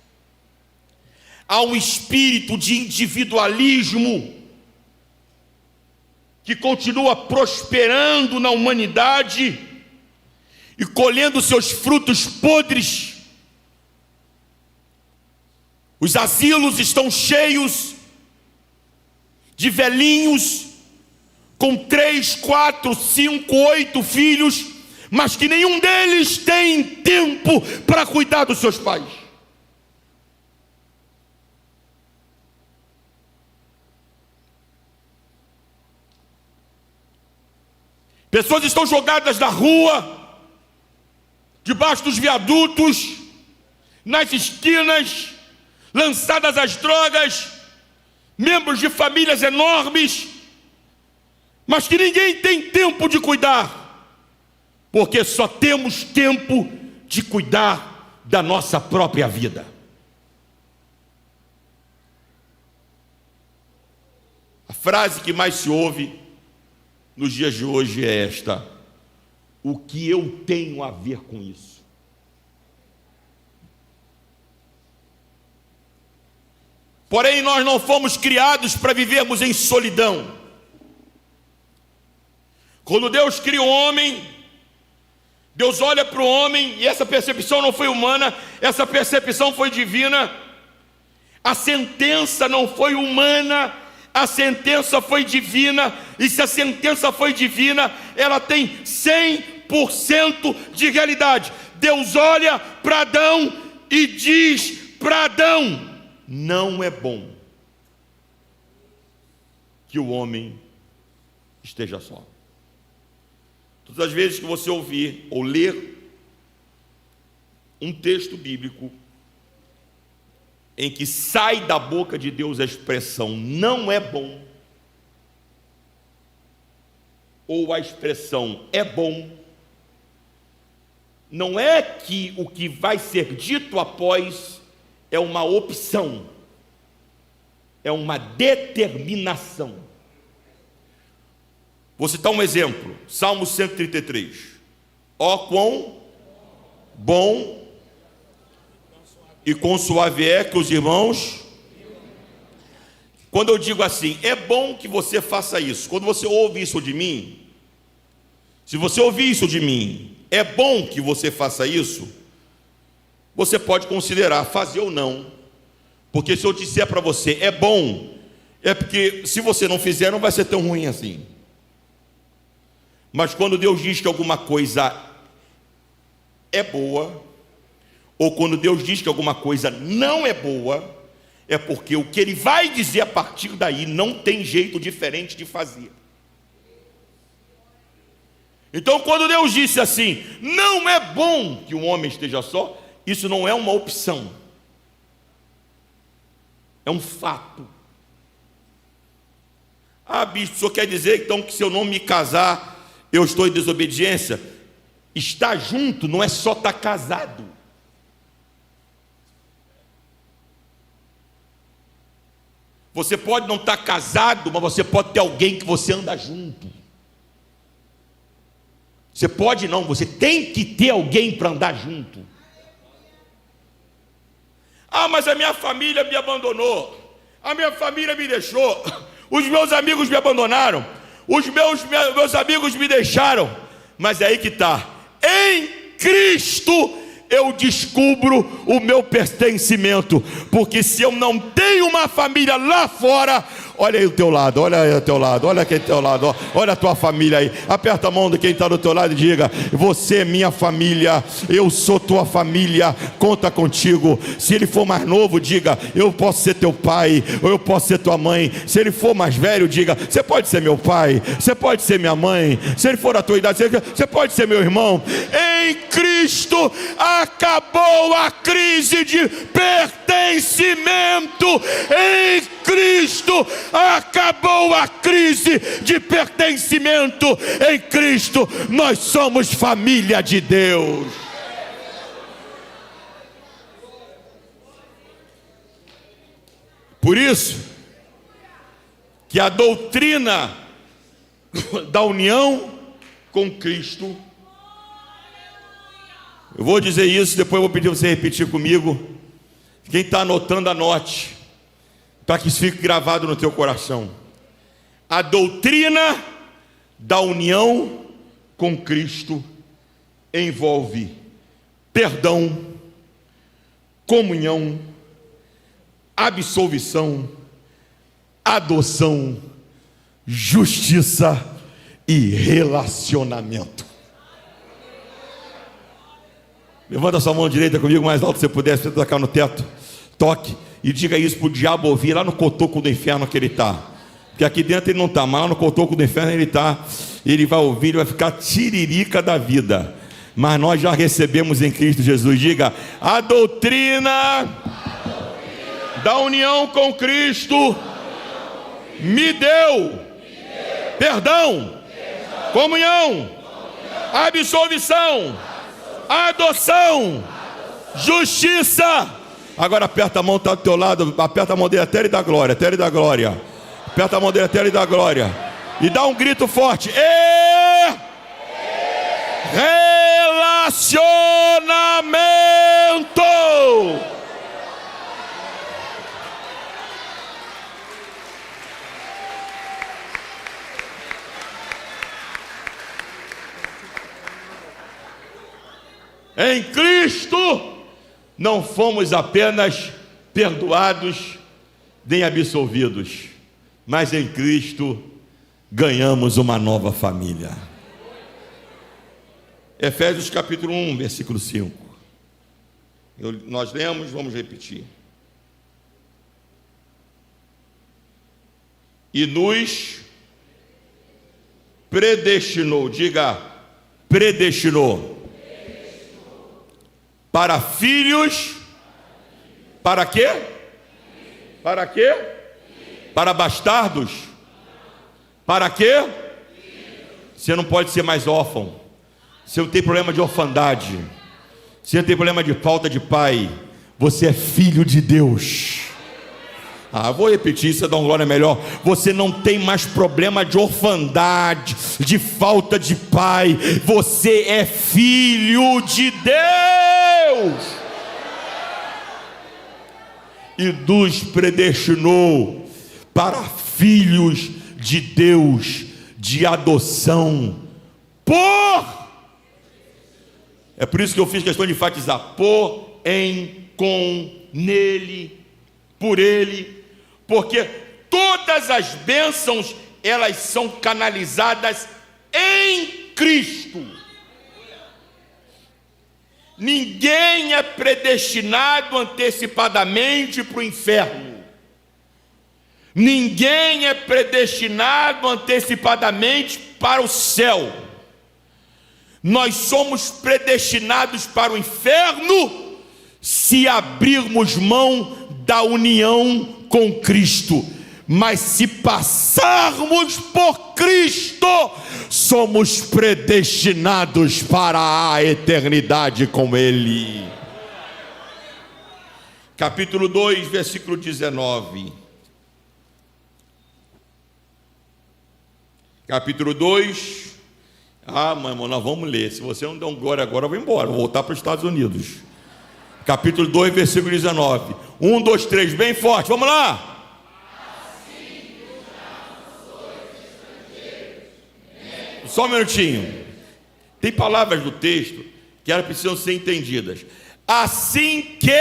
Há um espírito de individualismo que continua prosperando na humanidade e colhendo seus frutos podres. Os asilos estão cheios de velhinhos com 3, 4, 5, 8 filhos, mas que nenhum deles tem tempo para cuidar dos seus pais. Pessoas estão jogadas na rua, debaixo dos viadutos, nas esquinas, lançadas às drogas, membros de famílias enormes, mas que ninguém tem tempo de cuidar, porque só temos tempo de cuidar da nossa própria vida. A frase que mais se ouve nos dias de hoje é esta: o que eu tenho a ver com isso? Porém, nós não fomos criados para vivermos em solidão. Quando Deus cria o homem, Deus olha para o homem, e essa percepção não foi humana, essa percepção foi divina. A sentença não foi humana, a sentença foi divina. E se a sentença foi divina, ela tem 100% de realidade. Deus olha para Adão e diz para Adão: não é bom que o homem esteja só. Todas as vezes que você ouvir ou ler um texto bíblico em que sai da boca de Deus a expressão não é bom, ou a expressão é bom, não é que o que vai ser dito após é uma opção, é uma determinação. Vou citar um exemplo, Salmo 133. Ó quão bom e quão suave é que os irmãos... Quando eu digo assim, é bom que você faça isso, quando você ouve isso de mim, se você ouvir isso de mim, é bom que você faça isso, você pode considerar fazer ou não. Porque se eu disser para você é bom, é porque se você não fizer não vai ser tão ruim assim. Mas quando Deus diz que alguma coisa é boa, ou quando Deus diz que alguma coisa não é boa, é porque o que Ele vai dizer a partir daí não tem jeito diferente de fazer. Então, quando Deus disse assim, não é bom que um homem esteja só, isso não é uma opção, é um fato. Ah, bispo, o senhor quer dizer então que se eu não me casar, eu estou em desobediência? Estar junto não é só estar casado. Você pode não estar casado, mas você pode ter alguém que você anda junto. Você pode não, você tem que ter alguém para andar junto. Ah, mas a minha família me abandonou, a minha família me deixou, os meus amigos me abandonaram, os meus amigos me deixaram. Mas é aí que está, em Cristo eu descubro o meu pertencimento, porque se eu não tenho uma família lá fora, olha aí o teu lado, olha aí o teu lado, olha aqui o teu lado, olha a tua família aí, aperta a mão de quem está do teu lado e diga, você é minha família, eu sou tua família, conta contigo. Se ele for mais novo, diga, eu posso ser teu pai, ou eu posso ser tua mãe. Se ele for mais velho, diga, você pode ser meu pai, você pode ser minha mãe. Se ele for da tua idade, você pode ser meu irmão. Em Cristo acabou a crise de pertencimento. Em Cristo acabou a crise de pertencimento. Em Cristo nós somos família de Deus. Por isso que a doutrina da união com Cristo, eu vou dizer isso, depois eu vou pedir você repetir comigo. Quem está anotando, anote, para que isso fique gravado no teu coração. A doutrina da união com Cristo envolve perdão, comunhão, absolvição, adoção, justiça e relacionamento. Levanta sua mão direita comigo, mais alto que você puder, se você tocar no teto, toque e diga isso para o diabo ouvir lá no cotoco do inferno que ele está. Porque aqui dentro ele não está, mas lá no cotoco do inferno ele está. Ele vai ouvir, ele vai ficar tiririca da vida. Mas nós já recebemos em Cristo Jesus. Diga, a doutrina da união com Cristo me deu perdão, comunhão, absolvição, adoção, justiça. Agora aperta a mão, está do teu lado, aperta a mão dele até ele dar glória, até ele dar glória. Aperta a mão dele até ele dar glória. E dá um grito forte. Relacionamento. Em Cristo não fomos apenas perdoados nem absolvidos, mas em Cristo ganhamos uma nova família. Efésios capítulo 1, versículo 5. Nós lemos, vamos repetir. E nos predestinou, diga, predestinou. Para filhos, para quê? Para quê? Para bastardos? Para quê? Você não pode ser mais órfão. Você não tem problema de orfandade. Você não tem problema de falta de pai. Você é filho de Deus. Vou repetir, isso é dar uma glória melhor. Você não tem mais problema de orfandade, de falta de pai. Você é filho de Deus. E nos predestinou para filhos de Deus, de adoção, é por isso que eu fiz questão de enfatizar, por, em, com, nele, por ele, porque todas as bênçãos, elas são canalizadas em Cristo. Ninguém é predestinado antecipadamente para o inferno. Ninguém é predestinado antecipadamente para o céu. Nós somos predestinados para o inferno se abrirmos mão da união com Cristo. Mas se passarmos por Cristo, somos predestinados para a eternidade com Ele. Capítulo 2, versículo 19. Capítulo 2. Meu irmão, nós vamos ler. Se você não der um glória agora, eu vou embora. Vou voltar para os Estados Unidos. Capítulo 2, versículo 19. 1, 2, 3, bem forte. Vamos lá. Só um minutinho. Tem palavras do texto que elas precisam ser entendidas. Assim que.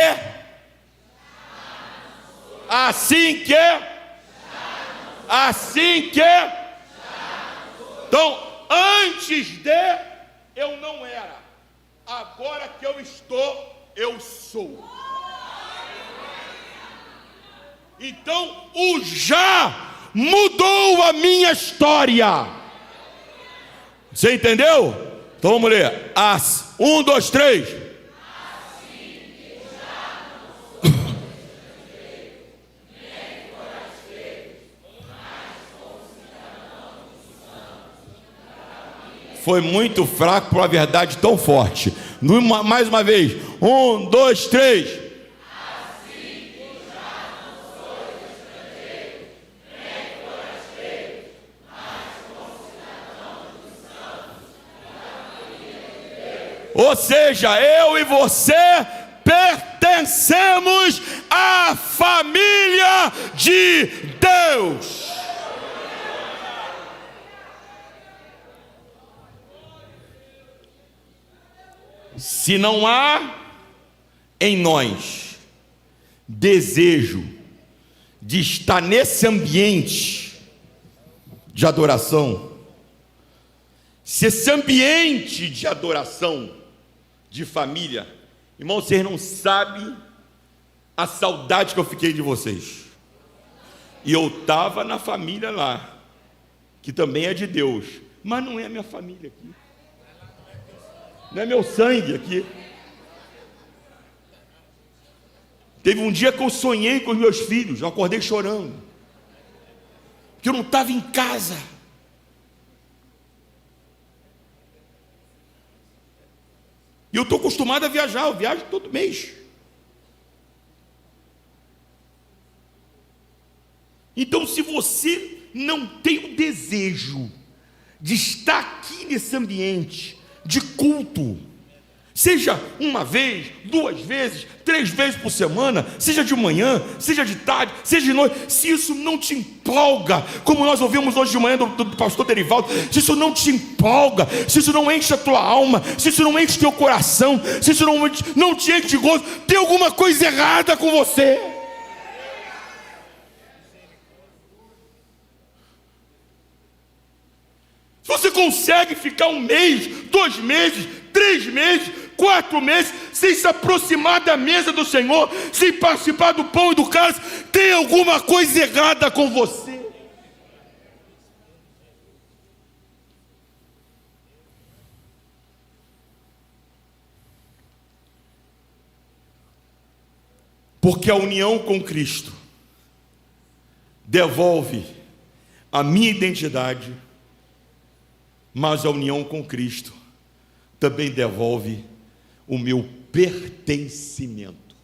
Então, antes de, eu não era. Agora que eu estou, eu sou. Então, o já mudou a minha história. Você entendeu? Então vamos ler. 1, 2, 3. Foi muito fraco para uma verdade tão forte. Mais uma vez. 1, 2, 3. Ou seja, eu e você pertencemos à família de Deus. Se não há em nós desejo de estar nesse ambiente de adoração, se esse ambiente de adoração, de família, irmão, vocês não sabem a saudade que eu fiquei de vocês. E eu estava na família lá, que também é de Deus, mas não é minha família aqui, não é meu sangue aqui. Teve um dia que eu sonhei com os meus filhos, eu acordei chorando, porque eu não estava em casa. E eu estou acostumado a viajar, eu viajo todo mês. Então, se você não tem o desejo de estar aqui nesse ambiente de culto, seja uma vez, 2 vezes, 3 vezes por semana, seja de manhã, seja de tarde, seja de noite, se isso não te empolga, como nós ouvimos hoje de manhã do pastor Derivaldo, se isso não te empolga, se isso não enche a tua alma, se isso não enche o teu coração, se isso não te enche de gozo, tem alguma coisa errada com você. Se você consegue ficar 1 mês, 2 meses, 3 meses, 4 meses, sem se aproximar da mesa do Senhor, sem participar do pão e do cálice, tem alguma coisa errada com você. Porque a união com Cristo devolve a minha identidade, mas a união com Cristo também devolve o meu pertencimento.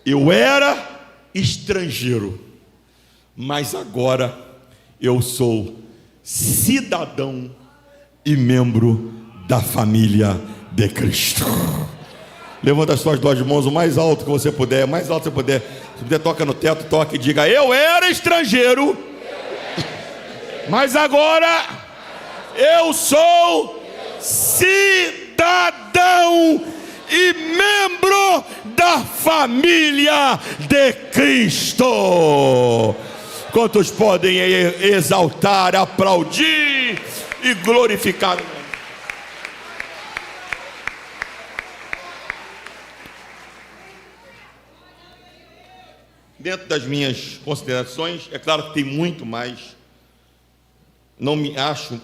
Eu era estrangeiro, mas agora eu sou cidadão e membro da família de Cristo. Levanta as suas 2 mãos o mais alto que você puder, mais alto que você puder. Se puder, toca no teto, toca e diga: eu era estrangeiro, mas agora eu sou cidadão e membro da família de Cristo. Quantos podem exaltar, aplaudir e glorificar o nome. Dentro das minhas considerações, é claro que tem muito mais, não me acho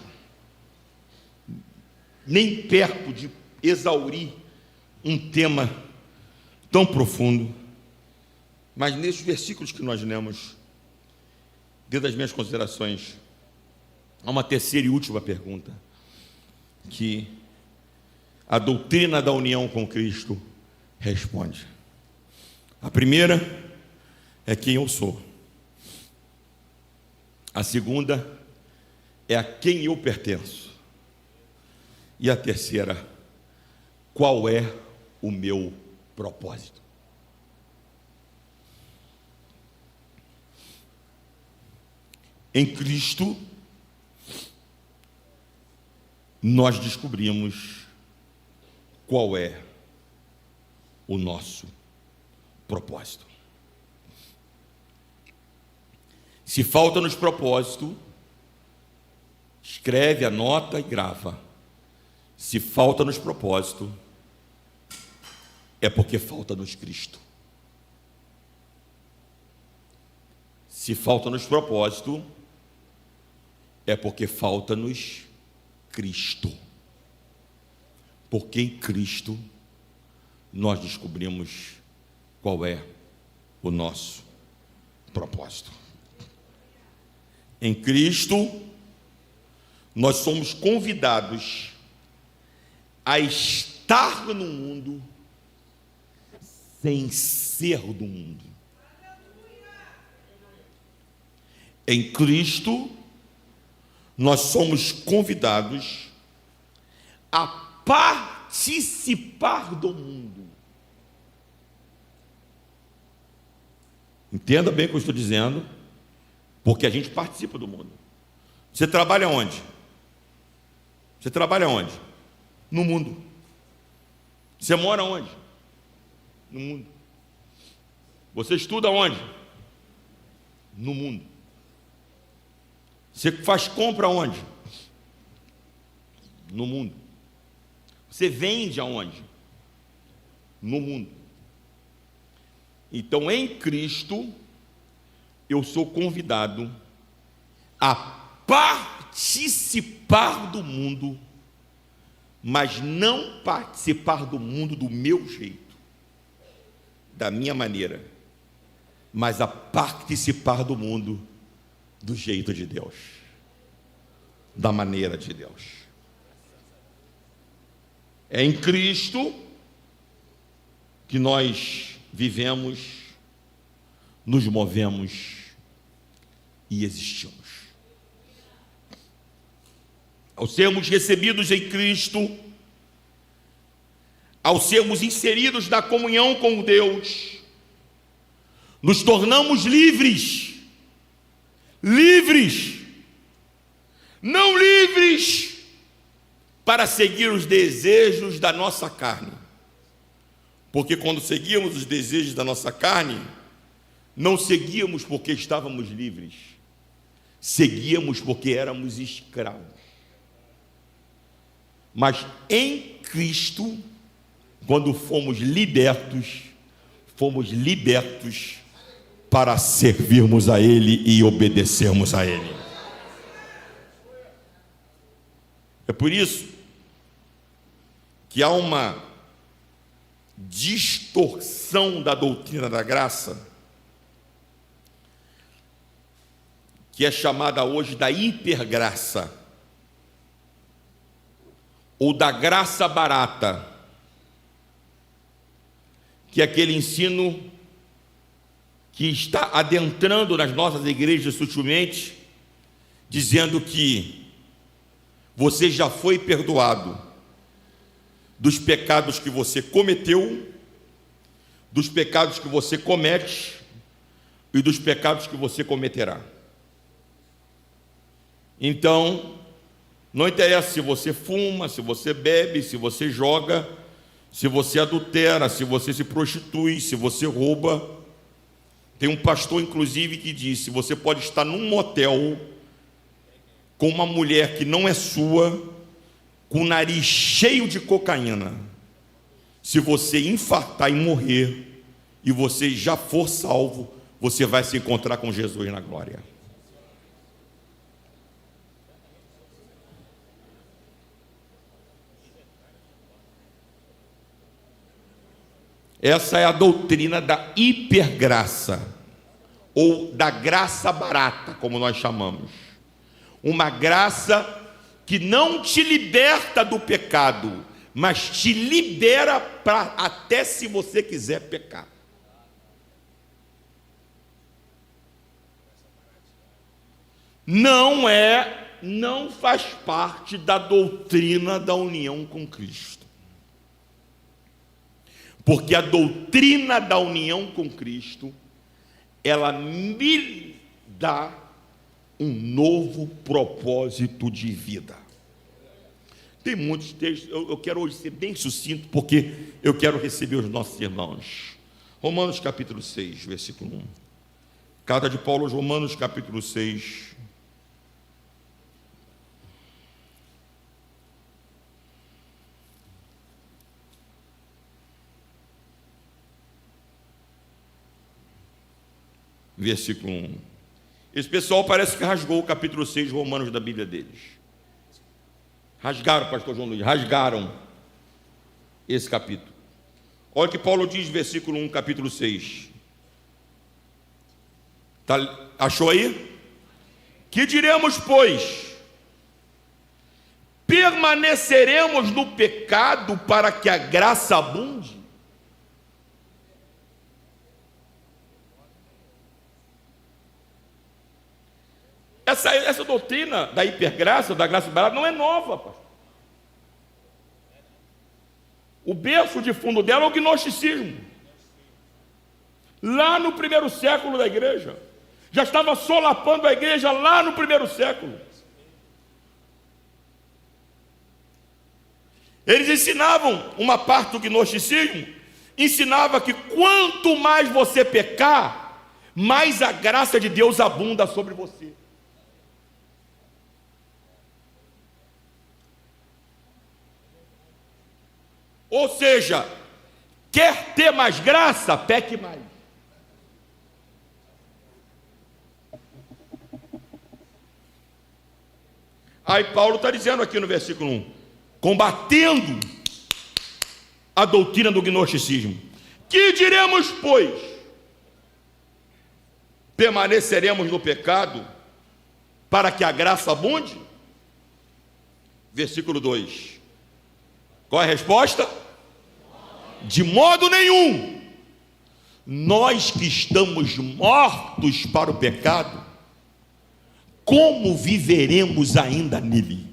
nem perto de exaurir um tema tão profundo, mas nesses versículos que nós lemos, dentro das minhas considerações, há uma terceira e última pergunta, que a doutrina da união com Cristo responde. A primeira é quem eu sou. A segunda é a quem eu pertenço. E a terceira, qual é o meu propósito? Em Cristo, nós descobrimos qual é o nosso propósito. Se falta-nos propósito, escreve, anota e grava. Se falta-nos propósito, é porque falta-nos Cristo. Se falta-nos propósito, é porque falta-nos Cristo. Porque em Cristo nós descobrimos qual é o nosso propósito. Em Cristo, nós somos convidados a estar no mundo sem ser do mundo. Em Cristo, nós somos convidados a participar do mundo. Entenda bem o que eu estou dizendo, porque a gente participa do mundo. Você trabalha onde? Você trabalha onde? No mundo. Você mora onde? No mundo. Você estuda onde? No mundo. Você faz compra onde? No mundo. Você vende aonde? No mundo. Então, em Cristo, eu sou convidado a participar do mundo, mas não participar do mundo do meu jeito, da minha maneira, mas a participar do mundo do jeito de Deus, da maneira de Deus. É em Cristo que nós vivemos, nos movemos e existimos. Ao sermos recebidos em Cristo, ao sermos inseridos na comunhão com Deus, nos tornamos livres. Livres, não livres para seguir os desejos da nossa carne, porque quando seguíamos os desejos da nossa carne, não seguíamos porque estávamos livres, seguíamos porque éramos escravos. Mas em Cristo, quando fomos libertos para servirmos a Ele e obedecermos a Ele. É por isso que há uma distorção da doutrina da graça, que é chamada hoje da hipergraça, ou da graça barata, que é aquele ensino que está adentrando nas nossas igrejas sutilmente, dizendo que você já foi perdoado dos pecados que você cometeu, dos pecados que você comete e dos pecados que você cometerá. Então, não interessa se você fuma, se você bebe, se você joga, se você adultera, se você se prostitui, se você rouba. Tem um pastor, inclusive, que disse: você pode estar num motel com uma mulher que não é sua, com o nariz cheio de cocaína, se você infartar e morrer, e você já for salvo, você vai se encontrar com Jesus na glória. Essa é a doutrina da hipergraça, ou da graça barata, como nós chamamos. Uma graça que não te liberta do pecado, mas te libera para até se você quiser pecar. Não faz parte da doutrina da união com Cristo. Porque a doutrina da união com Cristo, ela me dá um novo propósito de vida. Tem muitos textos, eu quero hoje ser bem sucinto, porque eu quero receber os nossos irmãos. Romanos capítulo 6, versículo 1. Carta de Paulo aos Romanos capítulo 6. Versículo 1. Esse pessoal parece que rasgou o capítulo 6 de Romanos da Bíblia deles. Rasgaram, pastor João Luiz, rasgaram esse capítulo. Olha o que Paulo diz, versículo 1, capítulo 6. Achou aí? Que diremos, pois? Permaneceremos no pecado para que a graça abunde? Essa doutrina da hipergraça, da graça barata, não é nova, pastor. O berço de fundo dela é o gnosticismo. Lá no primeiro século da igreja. Já estava solapando a igreja lá no primeiro século. Eles ensinavam, uma parte do gnosticismo, ensinava que quanto mais você pecar, mais a graça de Deus abunda sobre você. Ou seja, quer ter mais graça, peque mais. Aí Paulo está dizendo aqui no versículo 1, combatendo a doutrina do gnosticismo. Que diremos, pois? Permaneceremos no pecado para que a graça abunde? Versículo 2. Qual é a resposta? De modo nenhum. Nós que estamos mortos para o pecado, como viveremos ainda nele?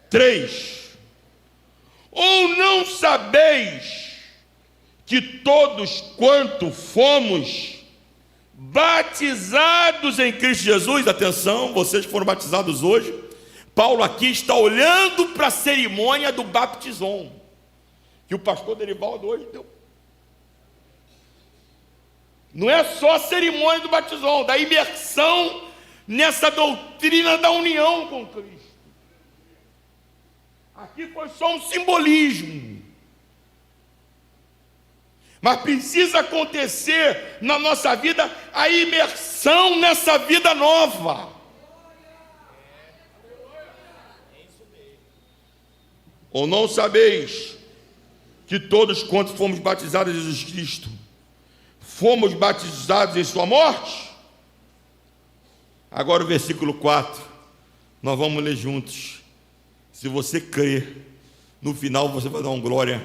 3. Ou não sabeis que todos quanto fomos batizados em Cristo Jesus, atenção, vocês que foram batizados hoje, Paulo aqui está olhando para a cerimônia do baptismo, que o pastor Derivaldo hoje deu. Não é só a cerimônia do batismo, da imersão nessa doutrina da união com Cristo. Aqui foi só um simbolismo. Mas precisa acontecer na nossa vida a imersão nessa vida nova. Ou não sabeis que todos quantos fomos batizados em Jesus Cristo, fomos batizados em sua morte? Agora o versículo 4, nós vamos ler juntos. Se você crer, no final você vai dar uma glória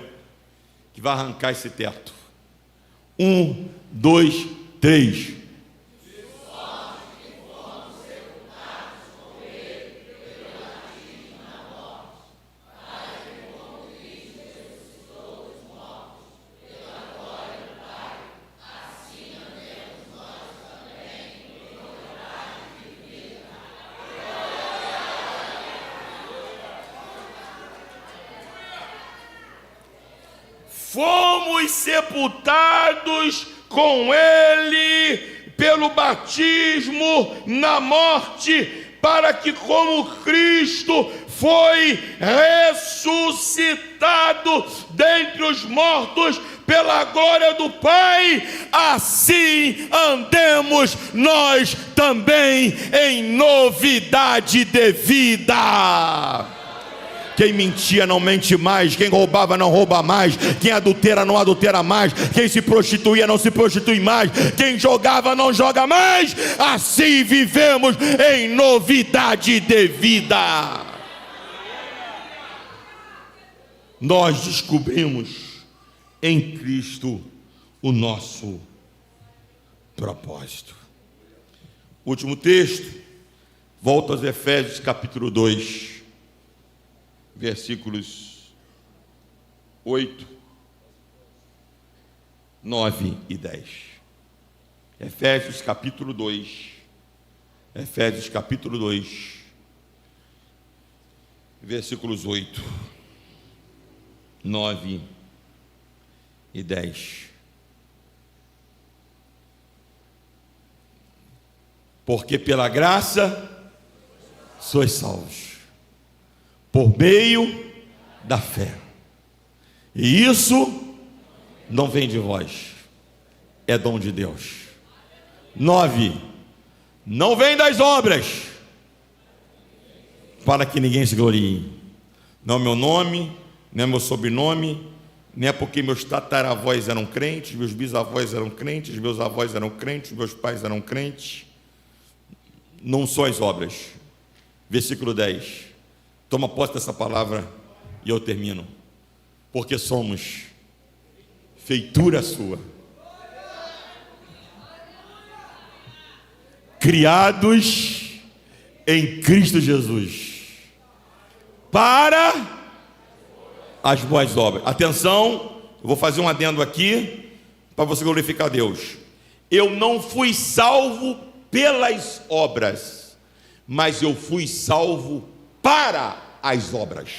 que vai arrancar esse teto. 1, 2, 3. Fomos sepultados com ele pelo batismo na morte, para que, como Cristo foi ressuscitado dentre os mortos pela glória do Pai, assim andemos nós também em novidade de vida. Quem mentia não mente mais, quem roubava não rouba mais, quem adultera não adultera mais, quem se prostituía não se prostitui mais, quem jogava não joga mais. Assim vivemos em novidade de vida. Nós descobrimos em Cristo o nosso propósito. Último texto, volta aos Efésios capítulo 2, versículos 8, 9 e 10. Efésios capítulo 2, Efésios capítulo 2, versículos 8, 9 e 10. Porque pela graça sois salvos, por meio da fé. E isso não vem de vós, é dom de Deus. 9. Não vem das obras, para que ninguém se glorie. Não é meu nome, não é meu sobrenome, nem é porque meus tataravós eram crentes, meus bisavós eram crentes, meus avós eram crentes, meus pais eram crentes. Não são as obras. Versículo 10. Toma posse dessa palavra e eu termino. Porque somos feitura sua, criados em Cristo Jesus, para as boas obras. Atenção, eu vou fazer um adendo aqui, para você glorificar a Deus. Eu não fui salvo pelas obras, mas eu fui salvo para as obras.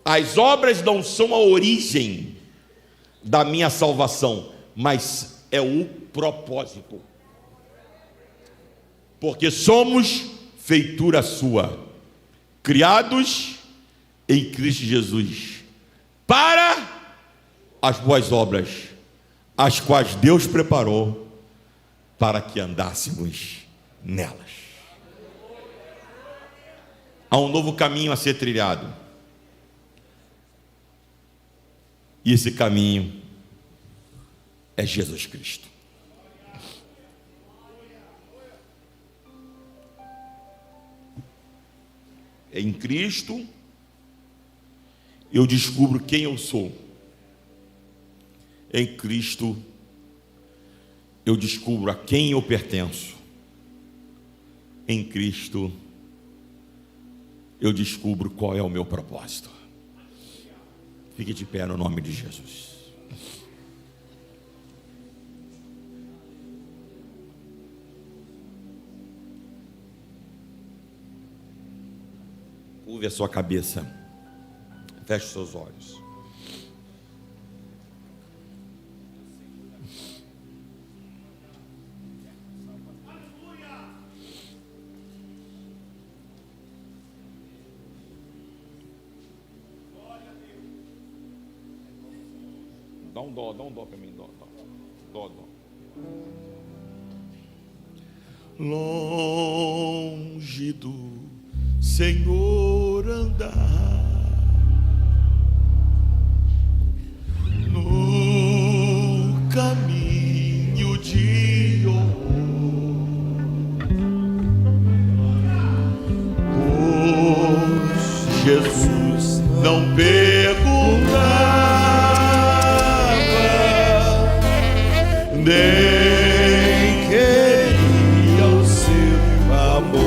As obras não são a origem da minha salvação, mas é o propósito. Porque somos feitura sua, criados em Cristo Jesus, para as boas obras, as quais Deus preparou para que andássemos nelas. Há um novo caminho a ser trilhado. E esse caminho é Jesus Cristo. Em Cristo eu descubro quem eu sou. Em Cristo eu descubro a quem eu pertenço. Em Cristo eu descubro qual é o meu propósito. Fique de pé no nome de Jesus. Curve a sua cabeça. Feche os seus olhos. Dá um dó para mim, dó. Longe do Senhor andar, no caminho de horror, pois Jesus não perguntava nem queria o seu amor.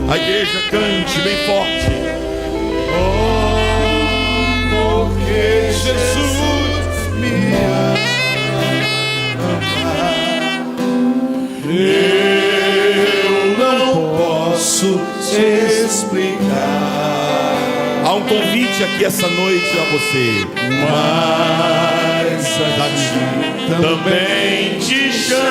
A igreja cante bem forte. Oh, porque Jesus me ama, eu não posso explicar. Há um convite aqui essa noite a você. Mas a ti também te chama,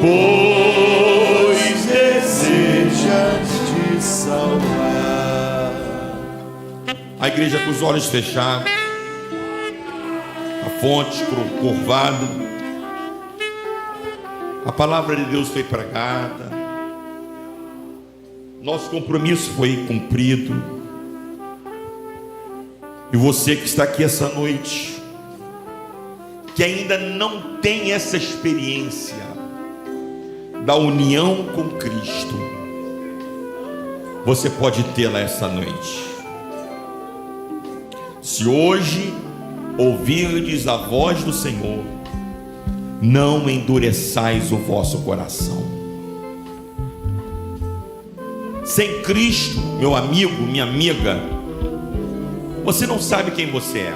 pois desejas te salvar. A igreja com os olhos fechados, a fonte curvada, a palavra de Deus foi pregada, nosso compromisso foi cumprido. E você que está aqui essa noite, que ainda não tem essa experiência da união com Cristo, você pode tê-la essa noite. Se hoje ouvirdes a voz do Senhor, não endureçais o vosso coração. Sem Cristo, meu amigo, minha amiga, você não sabe quem você é.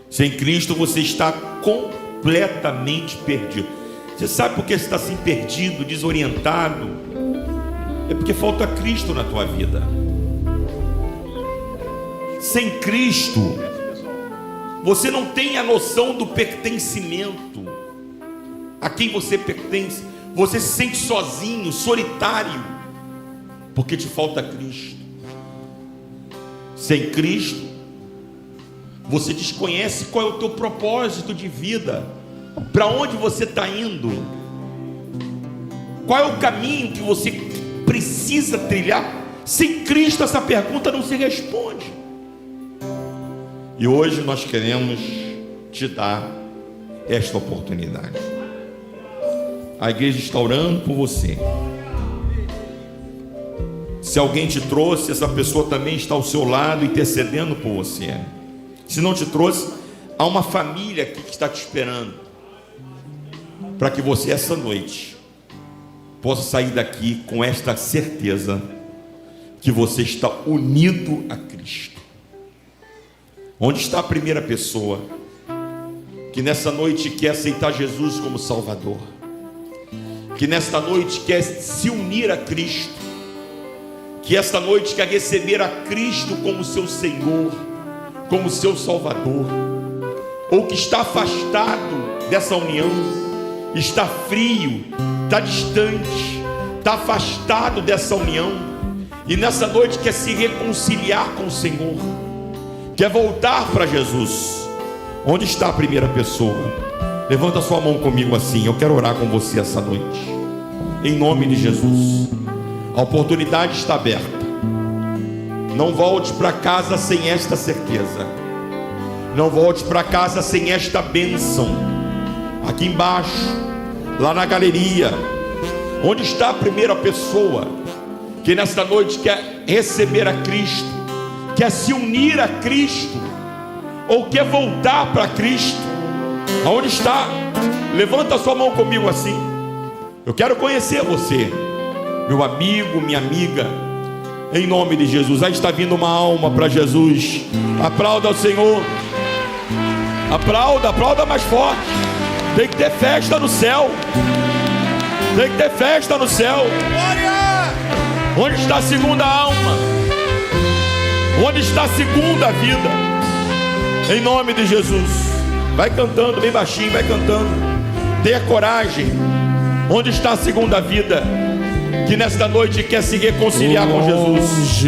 Sem Cristo você está completamente perdido. Você sabe por que você está assim perdido, desorientado? É porque falta Cristo na tua vida. Sem Cristo você não tem a noção do pertencimento, a quem você pertence. Você se sente sozinho, solitário, porque te falta Cristo. Sem Cristo você desconhece qual é o teu propósito de vida, para onde você está indo, qual é o caminho que você precisa trilhar. Sem Cristo essa pergunta não se responde. E hoje nós queremos te dar esta oportunidade. A igreja está orando por você. Se alguém te trouxe, essa pessoa também está ao seu lado, intercedendo por você. Se não te trouxe, há uma família aqui que está te esperando, para que você essa noite possa sair daqui com esta certeza que você está unido a Cristo. Onde está a primeira pessoa que nessa noite quer aceitar Jesus como Salvador, que nesta noite quer se unir a Cristo, que esta noite quer receber a Cristo como seu Senhor, como seu Salvador, ou que está afastado dessa união, está frio, está distante, está afastado dessa união, e nessa noite quer se reconciliar com o Senhor, quer voltar para Jesus. Onde está a primeira pessoa? Levanta sua mão comigo assim. Eu quero orar com você essa noite, em nome de Jesus. A oportunidade está aberta. Não volte para casa sem esta certeza. Não volte para casa sem esta bênção. Aqui embaixo, lá na galeria, onde está a primeira pessoa que nesta noite quer receber a Cristo, quer se unir a Cristo, ou quer voltar para Cristo? Aonde está? Levanta a sua mão comigo assim. Eu quero conhecer você, meu amigo, minha amiga, em nome de Jesus. Aí está vindo uma alma para Jesus. Aplauda ao Senhor. Aplauda, aplauda mais forte. Tem que ter festa no céu. Tem que ter festa no céu. Onde está a segunda alma? Onde está a segunda vida? Em nome de Jesus. Vai cantando bem baixinho, vai cantando. Tenha coragem. Onde está a segunda vida? Que nesta noite quer se reconciliar com Jesus,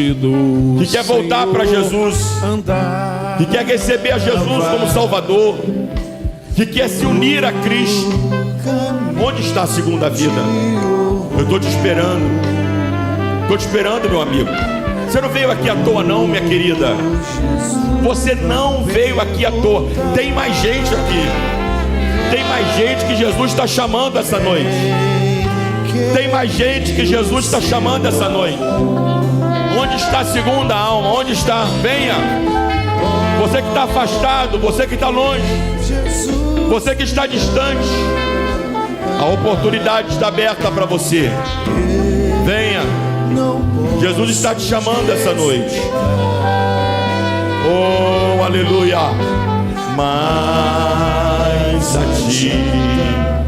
que quer voltar para Jesus, que quer receber a Jesus como Salvador, que quer se unir a Cristo. Onde está a segunda vida? Eu estou te esperando. Estou te esperando, meu amigo. Você não veio aqui à toa não, minha querida. Você não veio aqui à toa. Tem mais gente aqui. Tem mais gente que Jesus está chamando essa noite. Tem mais gente que Jesus está chamando essa noite. Onde está a segunda alma? Onde está? Venha. Você que está afastado, você que está longe, você que está distante, a oportunidade está aberta para você. Venha. Jesus está te chamando essa noite. Oh, aleluia. Mas a ti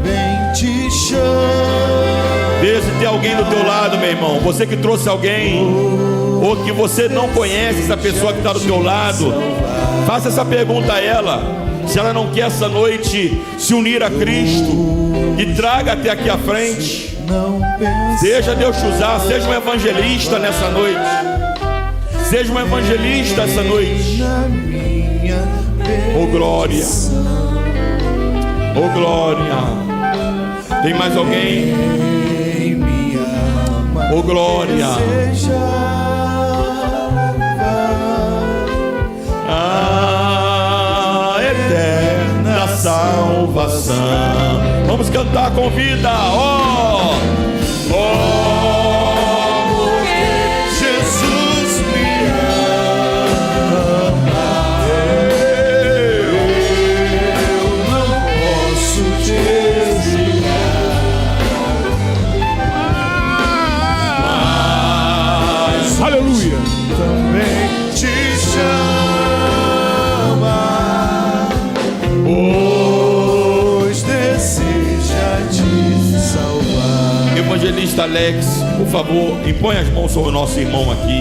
Bem te chamo. Vê se tem alguém do teu lado, meu irmão. Você que trouxe alguém, ou que você não conhece essa pessoa que está do teu lado, faça essa pergunta a ela. Se ela não quer essa noite se unir a Cristo, e traga até aqui à frente. não pensa Deixa Deus te usar, seja um evangelista nessa noite. Seja um evangelista essa noite. na minha Oh glória, oh glória. Tem mais alguém? em minha alma Oh glória. A eterna salvação. Vamos cantar com vida. Oh, oh, Jesus me ama, eu não posso desviar. Aleluia. Também te chama, pois deseja te salvar. evangelista Alex, por favor, impõe as mãos sobre o nosso irmão aqui.